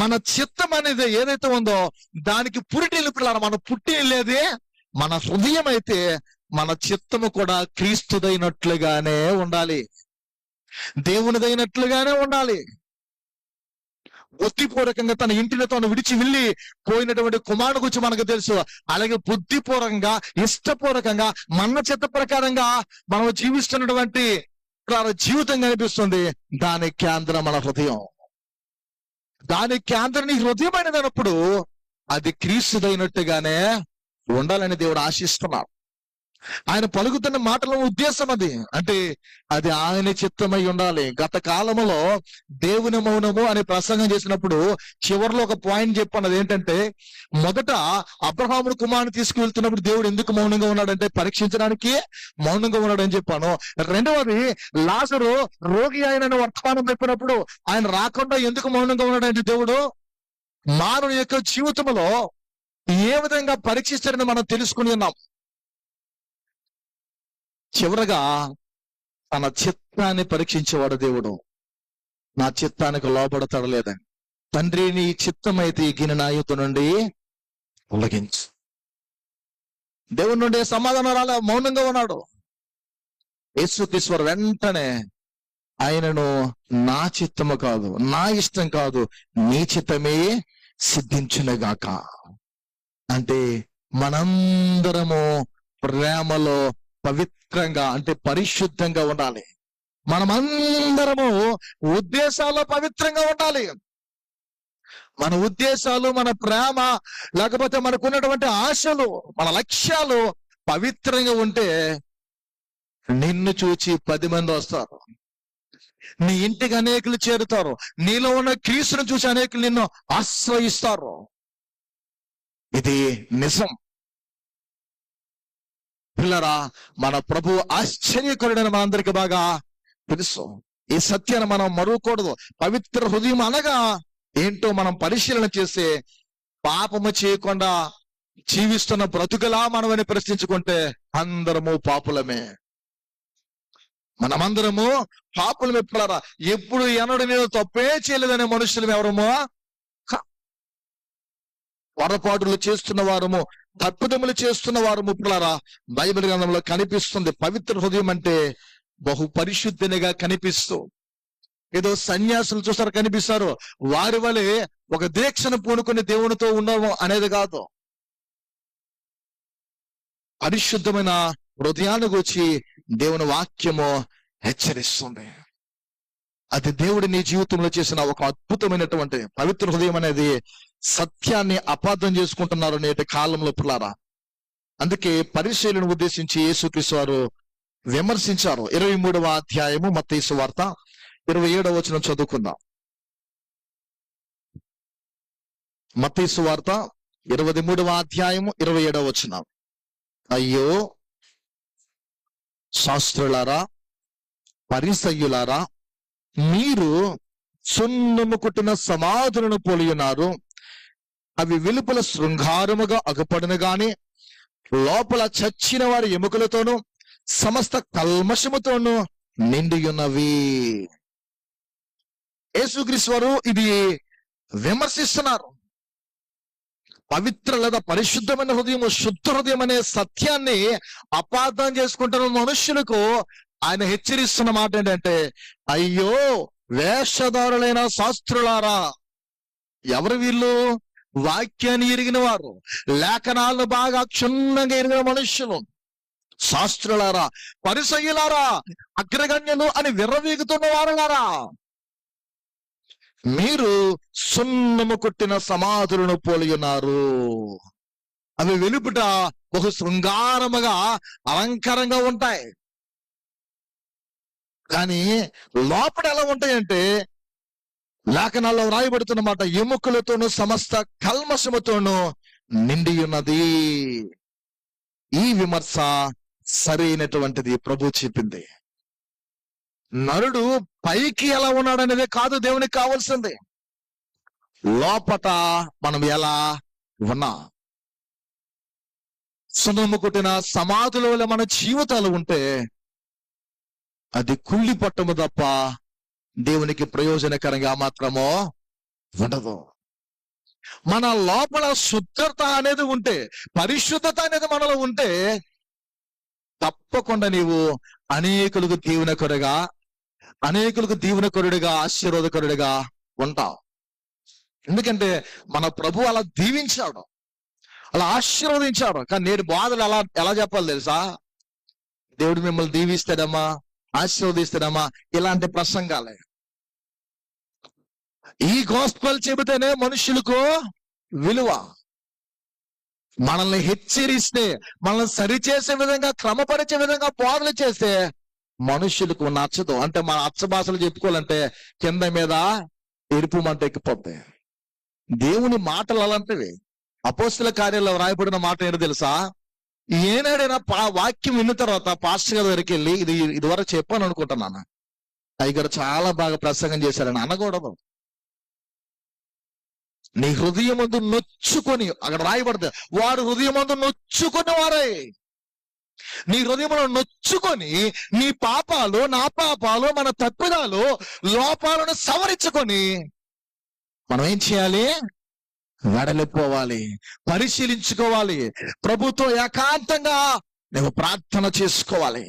మన చిత్తం అనేది ఏదైతే ఉందో దానికి పురిటిల్లు పిల్లలు. మన పుట్టినిల్లేదే మన హృదయం అయితే మన చిత్తము కూడా క్రీస్తుదైనట్లుగానే ఉండాలి, దేవునిదైనట్లుగానే ఉండాలి. బుద్ధిపూర్వకంగా తన ఇంటిని తాను విడిచి వెళ్ళి పోయినటువంటి కుమారుడు గురించి మనకు తెలుసు. అలాగే బుద్ధిపూర్వకంగా, ఇష్టపూర్వకంగా, మన చిత్త ప్రకారంగా మనం జీవిస్తున్నటువంటి జీవితం కనిపిస్తుంది. దాని కేంద్రం మన హృదయం. దాని కేంద్రం నీ హృదయమైనదన్నప్పుడు అది క్రీస్తుదైనట్టుగానే ఉండాలని దేవుడు ఆశిస్తున్నాడు. ఆయన పలుకుతున్న మాటల ఉద్దేశం అది. అంటే అది ఆయన చిత్తమై ఉండాలి. గత కాలంలో దేవుని మౌనము అని ప్రసంగం చేసినప్పుడు చివరిలో ఒక పాయింట్ చెప్పాను. అదేంటంటే, మొదట అబ్రహాముడు కుమారుని తీసుకువెళ్తున్నప్పుడు దేవుడు ఎందుకు మౌనంగా ఉన్నాడంటే పరీక్షించడానికి మౌనంగా ఉన్నాడని చెప్పాను. రెండవది, లాజరు రోగి ఆయన వర్తమానం చెప్పినప్పుడు ఆయన రాకుండా ఎందుకు మౌనంగా ఉన్నాడంటే దేవుడు మానవుని యొక్క జీవితంలో ఏ విధంగా పరీక్షిస్తాడని మనం తెలుసుకుని ఉన్నాం. చివరగా తన చిత్తాన్ని పరీక్షించేవాడు దేవుడు. నా చిత్తానికి లోబడతాడు లేదని. తండ్రి, నీ చిత్తమైతే ఈ గిన్నె నా యొద్ద నుండి తొలగించు. దేవుని నుండి సమాధానం రాలే, మౌనంగా ఉన్నాడు. యేసుక్రీస్తు వెంటనే ఆయనను నా చిత్తము కాదు, నా ఇష్టం కాదు, నీ చిత్తమే సిద్ధించునుగాక. అంటే మనందరము ప్రేమలో పవిత్రంగా, అంటే పరిశుద్ధంగా ఉండాలి. మనమందరము ఉద్దేశాల్లో పవిత్రంగా ఉండాలి. మన ఉద్దేశాలు, మన ప్రేమ, లేకపోతే మనకున్నటువంటి ఆశలు, మన లక్ష్యాలు పవిత్రంగా ఉంటే నిన్ను చూచి 10 మంది వస్తారు. నీ ఇంటికి అనేకులు చేరుతారు. నీలో ఉన్న క్రీస్తును చూసి అనేకులు నిన్ను ఆశ్రయిస్తారు. ఇది నిజం. పిల్లరా, మన ప్రభు ఆశ్చర్యకరుడని మనందరికి బాగా తెలుసు. ఈ సత్యాన్ని మనం మరువకూడదు. పవిత్ర హృదయం అనగా ఏంటో మనం పరిశీలన చేస్తే, పాపము చేయకుండా జీవిస్తున్న బ్రతుకులా మనమని ప్రశ్నించుకుంటే అందరము పాపులమే. మనమందరము పాపులమే. పిల్లరా, ఎప్పుడు ఎన్నడూ నేను తప్పే చేయలేదనే మనుషులు ఎవరమో, పొరపాటులు చేస్తున్న వారము, తప్పుదములు చేస్తున్న వారు ముప్పులారా బైబిల్ గ్రంథంలో కనిపిస్తుంది. పవిత్ర హృదయం అంటే బహు పరిశుద్ధినిగా కనిపిస్తూ, ఏదో సన్యాసులు చూస్తారు కనిపిస్తారు, వారి వలె ఒక దీక్షను పూనుకొని దేవునితో ఉండము అనేది కాదు. పరిశుద్ధమైన హృదయాన్ని గురించి దేవుని వాక్యము హెచ్చరిస్తుంది. అది దేవుడి నీ జీవితంలో చేసిన ఒక అద్భుతమైనటువంటి పవిత్ర హృదయం అనేది. సత్యాన్ని అపార్థం చేసుకుంటున్నారు నేటి కాలంలో పిల్లారా. అందుకే పరిశీలన ఉద్దేశించి యేసుక్రీస్తు వారు విమర్శించారు. 23వ అధ్యాయము మత్తయి సువార్త 27వ వచనం చదువుకుందాం. మత్తయి సువార్త 23వ అధ్యాయము 27వ వచనం. అయ్యో శాస్త్రులారా, పరిసయ్యులారా, మీరు సున్నము కొట్టిన సమాధులను పోలి ఉన్నారు. అవి వెలుపల శృంగారముగా అగుపడిన గాని లోపల చచ్చిన వారి ఎముకలతోనూ సమస్త కల్మషముతోనూ నిండి ఉన్నవి. యేసుక్రీస్తు వారు ఇది విమర్శిస్తున్నారు. పవిత్ర లేదా పరిశుద్ధమైన హృదయం, శుద్ధ హృదయం అనే సత్యాన్ని అపార్థం చేసుకుంటున్న మనుష్యులకు ఆయన హెచ్చరిస్తున్న మాట ఏంటంటే, అయ్యో వేషధారులైన శాస్త్రులారా. ఎవరు వీళ్ళు? వాక్యాన్ని ఎరిగిన వారు, లేఖనాలను బాగా క్షుణ్ణంగా ఎరిగిన మనుష్యులు. శాస్త్రులారా, పరిసయ్యులారా, అగ్రగణ్యులు అని విర్రవీగుతున్న వారులారా, మీరు సున్నము కొట్టిన సమాధులను పోలి ఉన్నారు. అవి వెలుపుట బహు శృంగారముగా అలంకారంగా ఉంటాయి, కానీ లోపల ఎలా ఉంటాయంటే లేఖనాల్లో వ్రాయబడుతున్నమాట, ఎముకలతోనూ సమస్త కల్మషముతోనూ నిండి ఉన్నది. ఈ విమర్శ సరైనటువంటిది. ప్రభు చెప్పింది. నరుడు పైకి ఎలా ఉన్నాడనేదే కాదు దేవునికి కావాల్సింది, లోపట మనం ఎలా ఉన్నా. సున్నము కొట్టిన సమాధుల వల్ల మన జీవితాలు ఉంటే అది కుళ్ళి పట్టము తప్ప దేవునికి ప్రయోజనకరంగా మాత్రమో ఉండదు. మన లోపల శుద్ధత అనేది ఉంటే, పరిశుద్ధత అనేది మనలో ఉంటే తప్పకుండా నీవు అనేకులకు దీవెనకరుడిగా ఆశీర్వాదకరుడిగా ఉంటావు. ఎందుకంటే మన ప్రభు అలా దీవించాడు, అలా ఆశీర్వదించాడు. కానీ నేడు బాధలు ఎలా చెప్పాలి తెలుసా? దేవుడు మిమ్మల్ని దీవిస్తాడమ్మా, ఆశీర్వదిస్తాడమ్మా, ఇలాంటి ప్రసంగాలే. ఈ గాస్పెల్ చెబితేనే మనుషులకు విలువ. మనల్ని హెచ్చరిస్తే, మనల్ని సరిచేసే విధంగా, క్రమపరిచే విధంగా బోధలు చేస్తే మనుషులకు నచ్చదు. అంటే మన అచ్చ భాషలు చెప్పుకోవాలంటే కింద మీద ఎరుపు మంట ఎక్కిపోద్ది. దేవుని మాటలు అలాంటివి. అపోస్తుల కార్యాల్లో రాయబడిన మాట ఏంటో తెలుసా? ఏనాడైనా వాక్యం విన్న తర్వాత పాస్టర్ గారి దగ్గరికి వెళ్ళి ఇదివరకు చెప్పాను అనుకుంటున్నాను, అయ్యగారు చాలా బాగా ప్రసంగం చేశారని అనకూడదు. నీ హృదయమందు నొచ్చుకొని, అక్కడ రాయబడదు, వారు హృదయమందు నొచ్చుకొని వారే. నీ హృదయంలో నొచ్చుకొని నీ పాపాలు, నా పాపాలు, మన తప్పిదాలు, లోపాలను సవరించుకొని మనం ఏం చేయాలి? వెడలిపోవాలి, పరిశీలించుకోవాలి, ప్రభుతో ఏకాంతంగా నువ్వు ప్రార్థన చేసుకోవాలి.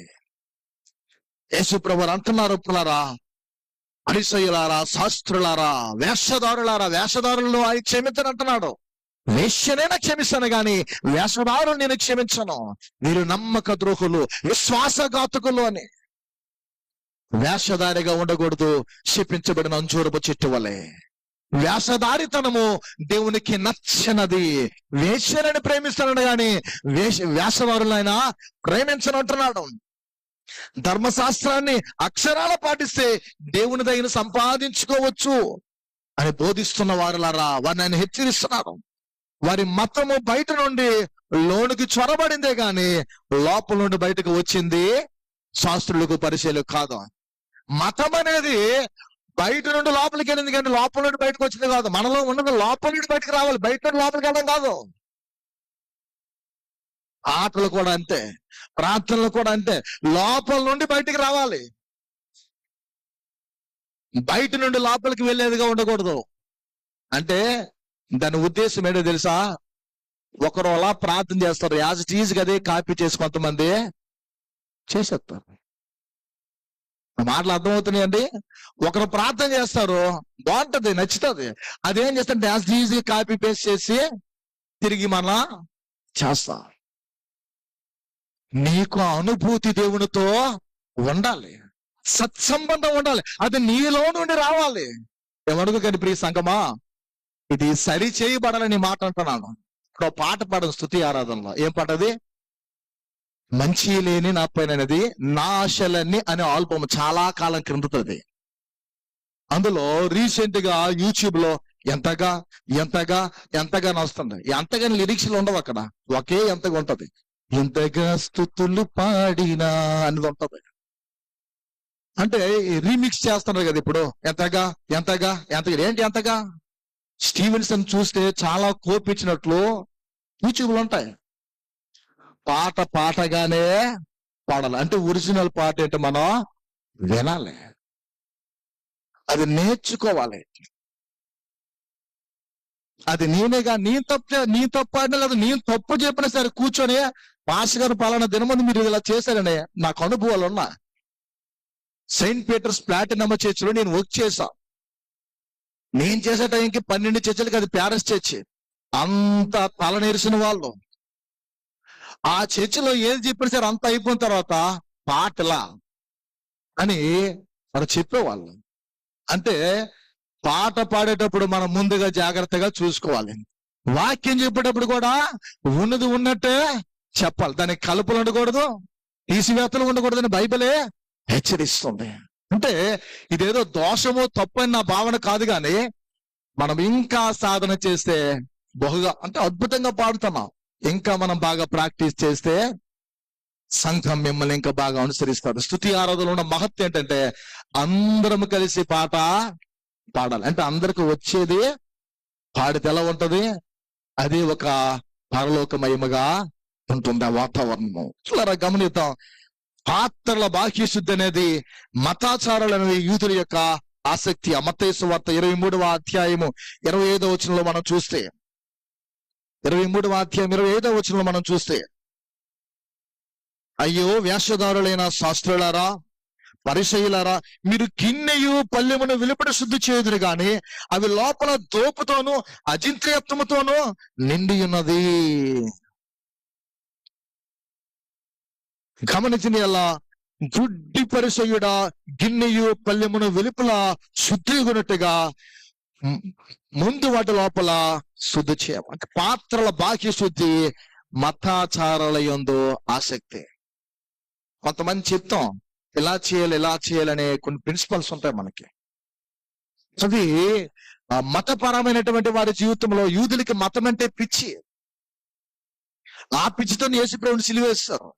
యేసు ప్రభువు అంటున్నారు, పిల్లరా, పరిసయ్యులారా, శాస్త్రులారా, వేషధారులను ఆయన క్షమించను అంటున్నాడు. వేశ్యనైనా క్షమిస్తాను గాని వేషధారులు నేను క్షమించను, మీరు నమ్మక ద్రోహులు, విశ్వాసఘాతకులు అని. వేషధారిగా ఉండకూడదు, శపించబడిన అంజూరపు చెట్టు వలె. వేషధారితనము దేవునికి నచ్చనది. వేశ్యనని ప్రేమిస్తానని గాని వేషధారులైనా ప్రేమించనంటున్నాడు. ధర్మశాస్త్రాన్ని అక్షరాల పాటిస్తే దేవుని దయను సంపాదించుకోవచ్చు అని బోధిస్తున్న వారులారా, వారిని ఆయన హెచ్చరిస్తున్నారు. వారి మతము బయట నుండి లోనికి చొరబడిందే గాని లోపల నుండి బయటకు వచ్చింది శాస్త్రులకు, పరిచయలకు కాదు. మతం అనేది బయట నుండి లోపలికి వెళ్ళింది కానీ లోపల నుండి బయటకు వచ్చింది కాదు. మనలో ఉన్నది లోపల నుండి బయటకు రావాలి, బయట నుండి లోపలికి వెళ్ళడం కాదు. ఆటలు కూడా అంతే, ప్రార్థనలు కూడా అంతే, లోపల నుండి బయటికి రావాలి, బయట నుండి లోపలికి వెళ్ళేదిగా ఉండకూడదు. అంటే దాని ఉద్దేశం ఏంటో తెలుసా? ఒకరు అలా ప్రార్థన చేస్తారు, యాజ్ ఇట్ ఈజ్ అదే కాపీ చేసి కొంతమంది చేసేస్తారు. మాటలు అర్థమవుతున్నాయండి? ఒకరు ప్రార్థన చేస్తారు, బాగుంటది, నచ్చుతుంది, అదేం చేస్తారు, as it is copy paste చేసి తిరిగి మన చేస్తా. నీకు అనుభూతి దేవునితో ఉండాలి, సత్సంబంధం ఉండాలి, అది నీలో నుండి రావాలి. ఏమనుకో కానీ ప్రియ సంగమా, ఇది సరి చేయబడాలని మాట అంటున్నాను. ఇక్కడ పాట పాడదు స్తుతి ఆరాధనలో. ఏం పాట అది? మంచి లేని నా పైన అనేది నా ఆశలన్నీ అనే ఆల్బమ్ చాలా కాలం క్రిందది. అందులో రీసెంట్ గా యూట్యూబ్ లో ఎంతగా ఎంతగా ఎంతగా వస్తుంది. ఎంతగాని లిరిక్స్ ఉండవు అక్కడ, ఒకే ఎంతగా ఉంటది. ఎంతగా స్తుతులు పాడినా అనేది ఉంటది. అంటే రీమిక్స్ చేస్తున్నారు కదా ఇప్పుడు. ఎంతగా ఎంతగా ఎంతగా ఏంటి ఎంతగా? స్టీవెన్సన్ చూస్తే చాలా కోపించినట్లు యూట్యూబ్ లో ఉంటాయి. పాట పాటగానే పాడాలి. అంటే ఒరిజినల్ పాట ఏంటో మనం వినాలి, అది నేర్చుకోవాలి. అది నేనేగా, నీ తప్పు అంటే లేదు, నేను తప్పు చెప్పినా సరే కూర్చొని పాస్టర్ గారు పలానా దినమంది మీరు ఇలా చేశారని నాకు అనుభవాలు ఉన్నా. సెయింట్ పీటర్స్ ప్లాటినమ్ చర్చిలో నేను వర్క్ చేశా. నేను చేసే టైంకి 12 చర్చలకి అది ప్యారిస్ చర్చి, అంత తల నేర్చిన వాళ్ళు. ఆ చర్చిలో ఏది చెప్పిన సరే అంత అయిపోయిన తర్వాత పాటలా అని వారు చెప్పేవాళ్ళు. అంటే పాట పాడేటప్పుడు మనం ముందుగా జాగ్రత్తగా చూసుకోవాలి. వాక్యం చెప్పేటప్పుడు కూడా ఉన్నది ఉన్నట్టే చెప్పాలి, దానికి కలుపులు ఉండకూడదు, తీసివేతలు ఉండకూడదని బైబిలే హెచ్చరిస్తుంది. అంటే ఇదేదో దోషమో తప్పని నా భావన కాదు, కానీ మనం ఇంకా సాధన చేస్తే బహుగా, అంటే అద్భుతంగా పాడుతున్నాం, ఇంకా మనం బాగా ప్రాక్టీస్ చేస్తే సంఘం మిమ్మల్ని ఇంకా బాగా అనుసరిస్తారు. స్తుతి ఆరాధనలో ఉన్న మహత్వం ఏంటంటే అందరం కలిసి పాట పాడాలి. అంటే అందరికి వచ్చేది పాడితే ఎలా ఉంటది? అది ఒక పరలోకమయముగా ఉంటుంది ఆ వాతావరణము. చూడరా, గమనిద్దాం. పాత్రల బాహ్య శుద్ధి అనేది మతాచారాలు అనేది యూదుల యొక్క ఆసక్తి. మత్తయి సువార్త 23వ అధ్యాయము 25వ వచనంలో మనం చూస్తే, 23వ అధ్యాయం 25వ వచనంలో మనం చూస్తే, అయ్యో వేషధారులైన శాస్త్రులారా, పరిసయ్యులారా, మీరు గిన్నెయు పల్లెమును వెలుపట శుద్ధి చేయుదురు గాని అవి లోపల దోపుతోనూ అజింత్రియత్వముతోనూ నిండి ఉన్నది. గమనించింది అలా, గుడ్డి పరిసయ్యుడా, గిన్నెయు పల్లెమును వెలుపల శుద్ధిగునట్టుగా ముందు వాటి లోపల శుద్ధి చేయమంటే పాత్రల బాహ్య శుద్ధి మతాచారాల యందు ఆసక్తి. కొంతమంది చెప్తాం ఇలా చేయాలనే కొన్ని ప్రిన్సిపల్స్ ఉంటాయి మనకి. అది మతపరమైనటువంటి వారి జీవితంలో యూదులకి మతం అంటే పిచ్చి. ఆ పిచ్చితో యేసుప్రభువుని సిలువేస్తారు.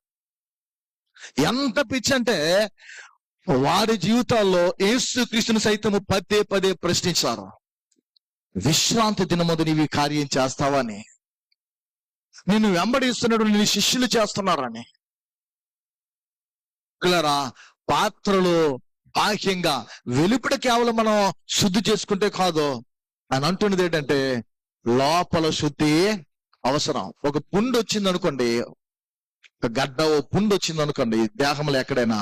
ఎంత పిచ్చి అంటే వారి జీవితాల్లో యేసుక్రీస్తుని సైతము పదే పదే ప్రశ్నించారు, విశ్రాంతి దినమందు నీవి కార్యం చేస్తావని, నిన్ను వెంబడిస్తున్నాడు నీ శిష్యులు చేస్తున్నారని. పిల్లరా, పాత్రలు బాహ్యంగా వెలుపట కేవలం మనం శుద్ధి చేసుకుంటే కాదు అని అంటున్నది ఏంటంటే లోపల శుద్ధి అవసరం. ఒక పుండు వచ్చింది అనుకోండి, ఒక గడ్డ ఓ పుండు వచ్చింది అనుకోండి దేహంలో ఎక్కడైనా,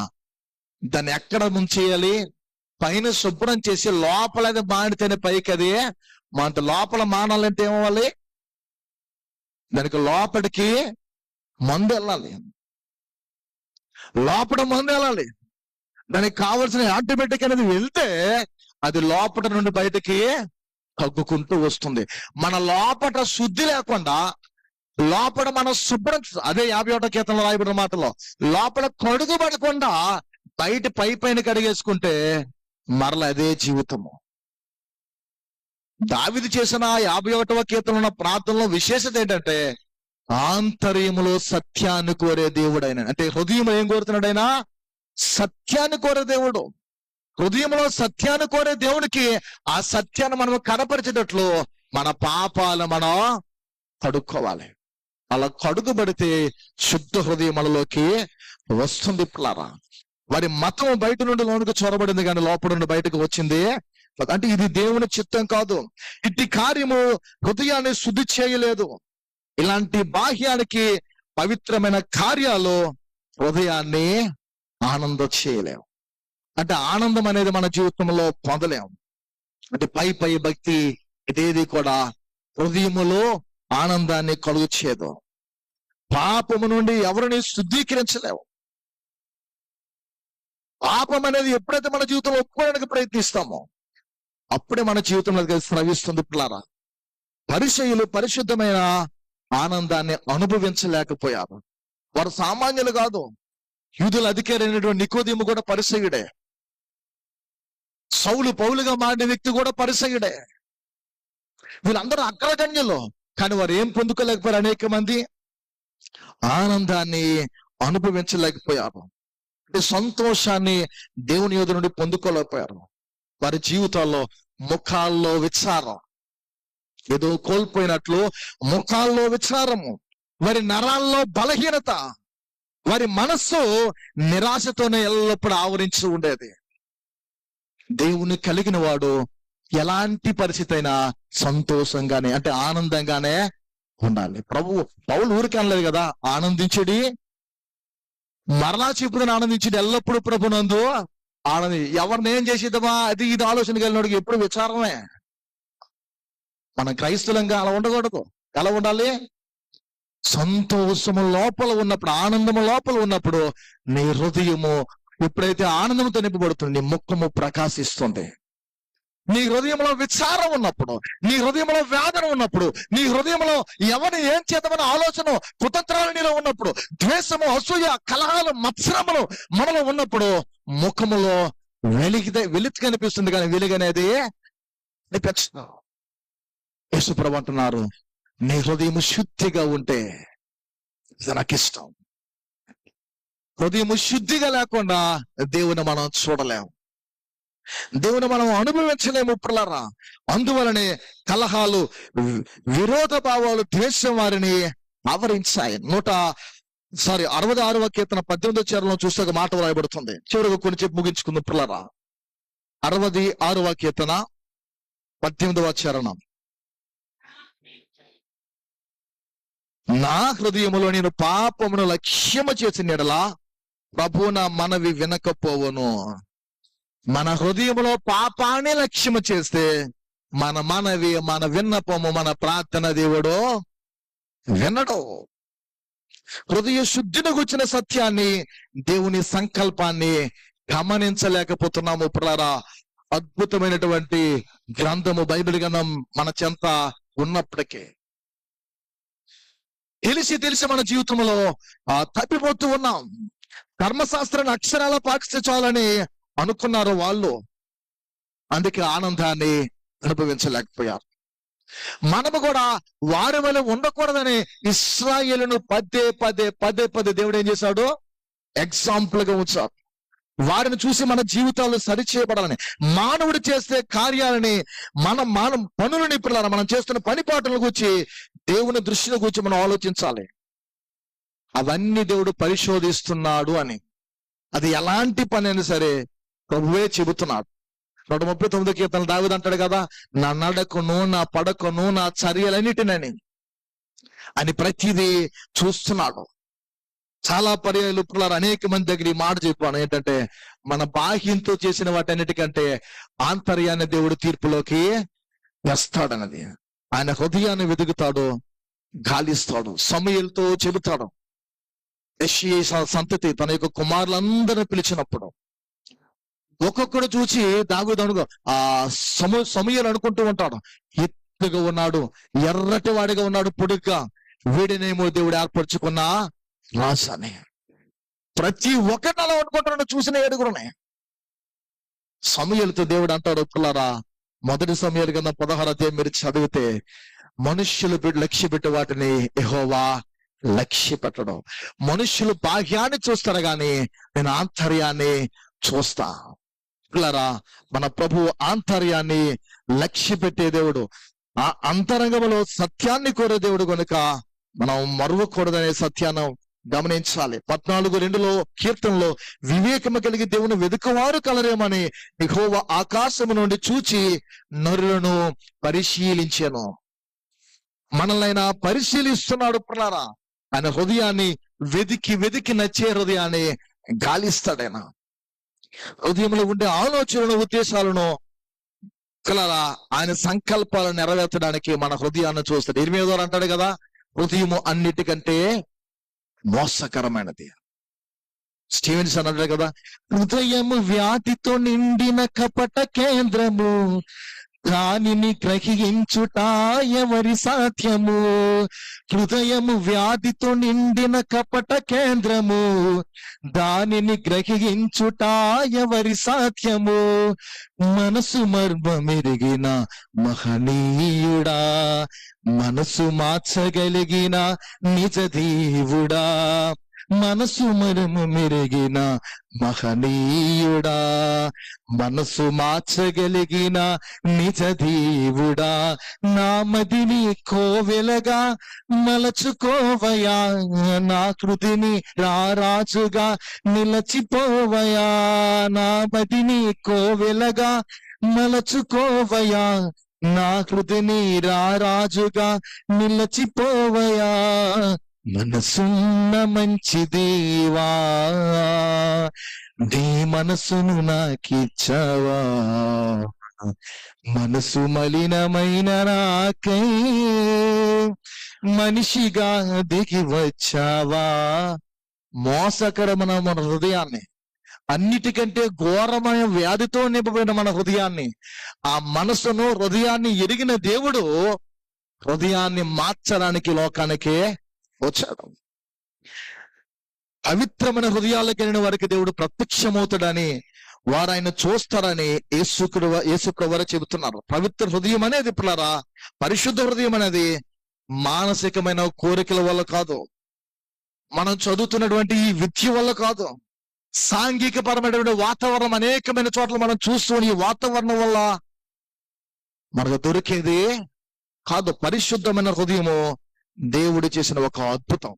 దాన్ని ఎక్కడ ముంచేయాలి? పైన శుభ్రం చేసి లోపల అది మాడితేనే పైకి అది మన లోపల మానాలంటే ఏమవ్వాలి? దానికి లోపలికి మందు వెళ్ళాలి, లోపల మందు వెళ్ళాలి. దానికి కావలసిన యాంటీబయాటిక్ అనేది వెళ్తే అది లోపల నుండి బయటకి తగ్గుకుంటూ వస్తుంది. మన లోపల శుద్ధి లేకుండా లోపల మనం శుభ్రం, అదే 51వ కీర్తనలో రాయబడిన మాటలో, లోపల కడుగు పడకుండా బయట పైన కడిగేసుకుంటే మరల అదే జీవితము. దావీదు చేసిన 51వ కీర్తనలో ఉన్న ప్రార్థనలో విశేషత ఏంటంటే ఆంతర్యములో సత్యాన్ని కోరే దేవుడు ఆయన. అంటే హృదయం ఏం కోరుతున్నాడు? ఆయన సత్యాన్ని కోరే దేవుడు. హృదయంలో సత్యాన్ని కోరే దేవునికి ఆ సత్యాన్ని మనం కనపరిచేటట్లు మన పాపాలు మనం కడుక్కోవాలి. అలా కడుగుబడితే శుద్ధ హృదయం మనలోకి వస్తుంది. పిల్లరా, వారి మతం బయట నుండి లోనికి చొరబడింది కానీ లోపల నుండి బయటకు వచ్చింది అంటే ఇది దేవుని చిత్తం కాదు. ఇట్టి కార్యము హృదయాన్ని శుద్ధి చేయలేదు. ఇలాంటి బాహ్యానికి పవిత్రమైన కార్యాలు హృదయాన్ని ఆనందం చేయలేము. అంటే ఆనందం అనేది మన జీవితంలో పొందలేము. అంటే పై భక్తి ఇదేది కూడా హృదయములో ఆనందాన్ని కలుగుచేదు. పాపము నుండి ఎవరిని శుద్ధీకరించలేవు. పాపం అనేది ఎప్పుడైతే మన జీవితంలో ఒప్పుకోవడానికి ప్రయత్నిస్తామో అప్పుడే మన జీవితంలో స్రవిస్తుంది. పిల్లారా, పరిసయ్యులు పరిశుద్ధమైన ఆనందాన్ని అనుభవించలేకపోయారు. వారు సామాన్యులు కాదు. యూదుల అధికారి అయినటువంటి నికోదేము కూడా పరిసయ్యుడే. సౌలు పౌలుగా మారిన వ్యక్తి కూడా పరిసయ్యుడే. వీళ్ళందరూ అగ్రగణ్యులు. కానీ వారు ఏం పొందుకోలేకపోయారు? అనేక మంది ఆనందాన్ని అనుభవించలేకపోయారు. అంటే సంతోషాన్ని దేవుని యొద్ద నుండి పొందుకోలేకపోయారు. వారి జీవితాల్లో ముఖాల్లో విచారం, ఏదో కోల్పోయినట్లు ముఖాల్లో విచారము, వారి నరాల్లో బలహీనత, వారి మనస్సు నిరాశతోనే ఎల్లప్పుడూ ఆవరించి ఉండేది. దేవుని కలిగిన వాడు ఎలాంటి పరిస్థితి అయినా సంతోషంగానే అంటే ఆనందంగానే ఉండాలి. పౌలు ఊరికి అనలేదు కదా ఆనందించుడి, మరలా చెప్పుదని ఆనందించుడు, ఎల్లప్పుడూ ప్రభునందు ఆనంది. ఎవరిని ఏం చేసేద్దామా అది ఇది ఆలోచన కలిగినోడికి ఎప్పుడు విచారమే. మనం క్రైస్తవులంగా అలా ఉండకూడదు. ఎలా ఉండాలి? సంతోషము లోపల ఉన్నప్పుడు, ఆనందము లోపల ఉన్నప్పుడు నీ హృదయము ఎప్పుడైతే ఆనందంతో నింపబడుతుంది నీ ముఖము ప్రకాశిస్తుంది. నీ హృదయంలో విచారం ఉన్నప్పుడు, నీ హృదయంలో వేదన ఉన్నప్పుడు, నీ హృదయంలో ఎవరిని ఏం చేద్దామని ఆలోచన కుతంత్రాలు నీలో ఉన్నప్పుడు, ద్వేషము, అసూయ, కలహాలు, మత్సరములు మనలో ఉన్నప్పుడు ముఖములో వెలితి కనిపిస్తుంది. కానీ వెలుగనేది యేసుప్రభు అంటున్నారు, నీ హృదయం శుద్ధిగా ఉంటే నాకు ఇష్టం. హృదయం శుద్ధిగా లేకుండా దేవుని మనం చూడలేము, దేవుని మనం అనుభవించలేము. పిల్లరా, అందువలనే కలహాలు, విరోధ భావాలు, ద్వేషం వారిని ఆవరించాయి. 66వ కీర్తన 18వ చరణంలో చూస్తే ఒక మాట రాయబడుతుంది. చివరిగా కొన్ని చెప్పి ముగించుకుందాం పిల్లరా. 66వ కీర్తన 18వ చరణం. నా హృదయములో నేను పాపమును లక్ష్యము చేసిన ఎడలా ప్రభు నా మనవి వినకపోవును. మన హృదయములో పాపాన్ని లక్ష్యము చేస్తే మన మనవి, మన విన్నపము, మన ప్రార్థన దేవుడు వినడు. హృదయ శుద్ధిని గుర్చిన సత్యాన్ని, దేవుని సంకల్పాన్ని గమనించలేకపోతున్నాము పిల్లరా. అద్భుతమైనటువంటి గ్రంథము బైబిల్ గ్రంథం మన చెంత ఉన్నప్పటికీ తెలిసి మన జీవితంలో తప్పిపోతూ ఉన్నాం. ధర్మశాస్త్రాన్ని అక్షరాల పాటిస్తే చాలని అనుకున్నారు వాళ్ళు, అందుకే ఆనందాన్ని అనుభవించలేకపోయారు. మనము కూడా వారి వల్ల ఉండకూడదని ఇశ్రాయేలును పదే పదే దేవుడు ఏం చేశాడు? ఎగ్జాంపుల్ గా ఉంచాడు. వారిని చూసి మన జీవితాలు సరిచేయబడాలని, మానవుడు చేస్తే కార్యాలని, మనం పనులని పిల్లల మనం చేస్తున్న పని పాటల గురించి దేవుని దృష్టిని గురించి మనం ఆలోచించాలి. అవన్నీ దేవుడు పరిశోధిస్తున్నాడు అని. అది ఎలాంటి పని అయినా సరే ప్రభువే చెబుతున్నాడు. 139 కీర్తనలు దావీదు అంటాడు కదా, నా నడకను, నా పడకను, నా చర్యలన్నిటినని అని ప్రతిదీ చూస్తున్నాడు. చాలా పర్యాలు పిల్లలు అనేక మంది దగ్గర ఈ మాట చెప్పాను ఏంటంటే, మన బాహ్యంతో చేసిన వాటన్నిటికంటే ఆంతర్యాన్ని దేవుడు తీర్పులోకి వేస్తాడన్నది. ఆయన హృదయాన్ని వెతుకుతాడు, గాలిస్తాడు. సమూయేలుతో చెబుతాడు, యెష్షయి సంతతి తన యొక్క కుమారులందరినీ పిలిచినప్పుడు ఒక్కొక్కడు చూసి దావీదు సమూయేలు అనుకుంటూ ఉంటాడు, ఎత్తుగా ఉన్నాడు, ఎర్రటి వాడిగా ఉన్నాడు, పొడుగ్గా, వీడినేమో దేవుడు ఏర్పరచుకున్న రాజని. ప్రతి ఒక్కటి అలా అనుకుంటున్నాడు చూసిన 7 సమూయేలుతో దేవుడు అంటాడు పిల్లరా, మొదటి సమూయేలు కింద 16వ అధ్యాయం మీరు చదివితే, మనుష్యులు లక్ష్య పెట్టే వాటిని యెహోవా లక్ష్య పెట్టడం. మనుష్యులు బాహ్యాన్ని చూస్తారు గాని నేను ఆంతర్యాన్ని చూస్తా. పిల్లరా, మన ప్రభు ఆంతర్యాన్ని లక్ష్య పెట్టే దేవుడు, ఆ అంతరంగంలో సత్యాన్ని కోరే దేవుడు కనుక మనం మరువకూడదనే సత్యాన్ని గమనించాలి. 14:2 కీర్తనలో, వివేకము కలిగి దేవుని వెదుకువారు కలరేమని యెహోవా ఆకాశము నుండి చూచి నరులను పరిశీలించెను. మనల్ని పరిశీలిస్తున్నాడు పిల్లరా. ఆయన హృదయాన్ని వెదికి నచ్చే హృదయాన్ని గాలిస్తాడైన. హృదయంలో ఉండే ఆలోచనలను, ఉద్దేశాలను పిల్లరా ఆయన సంకల్పాలను నెరవేర్చడానికి మన హృదయాన్ని చూస్తాడు. 8వ అంటాడు కదా, హృదయము అన్నిటికంటే మోసకరమైనది. స్టీవెన్సన్ అన్నాడు కదా, హృదయము వ్యాధితో నిండిన కపట కేంద్రము, దానిని గ్రహించుట ఎవరి సాధ్యము. హృదయము వ్యాధితో నిండిన కపట కేంద్రము, దానిని గ్రహించుట ఎవరి సాధ్యము. మనసు మర్మమెరిగిన మహనీయుడా, మనసు మార్చగలిగిన నిజ దేవుడా, మనసు మరము మెరిగిన మహనీయుడా, మనసు మార్చగలిగిన నిజ దేవుడా, నా మదిని కోవెలగా మలచుకోవయా, నా కృతిని రారాజుగా నిలచిపోవయా, నా మదిని కోవెలగా మలచుకోవయా, నా కృతిని రారాజుగా నిలచిపోవయా. మనసున్న మంచి దేవా, నీ మనసును నాకిచ్చావా, మనసు మలినమైన నాకై మనిషిగా దిగి వచ్చావా. మోసకరమైన మన హృదయాన్ని, అన్నిటికంటే ఘోరమైన వ్యాధితో నింపబడిన మన హృదయాన్ని, ఆ మనసును హృదయాన్ని ఎరిగిన దేవుడు హృదయాన్ని మార్చడానికి లోకానికే వచ్చాడు. పవిత్రమైన హృదయాలు కలిగిన వారికి దేవుడు ప్రత్యక్షమవుతాడని, వారు ఆయన చూస్తారని యేసుప్రభువు చెబుతున్నారు. పవిత్ర హృదయం అనేది పిల్లరా, పరిశుద్ధ హృదయం అనేది మానసికమైన కోరికల వల్ల కాదు, మనం చదువుతున్నటువంటి ఈ విద్య వల్ల కాదు, సాంఘిక పరమైనటువంటి వాతావరణం అనేకమైన చోట్ల మనం చూస్తూ ఈ వాతావరణం వల్ల మనకు దొరికేది కాదు. పరిశుద్ధమైన హృదయము దేవుడు చేసిన ఒక అద్భుతం.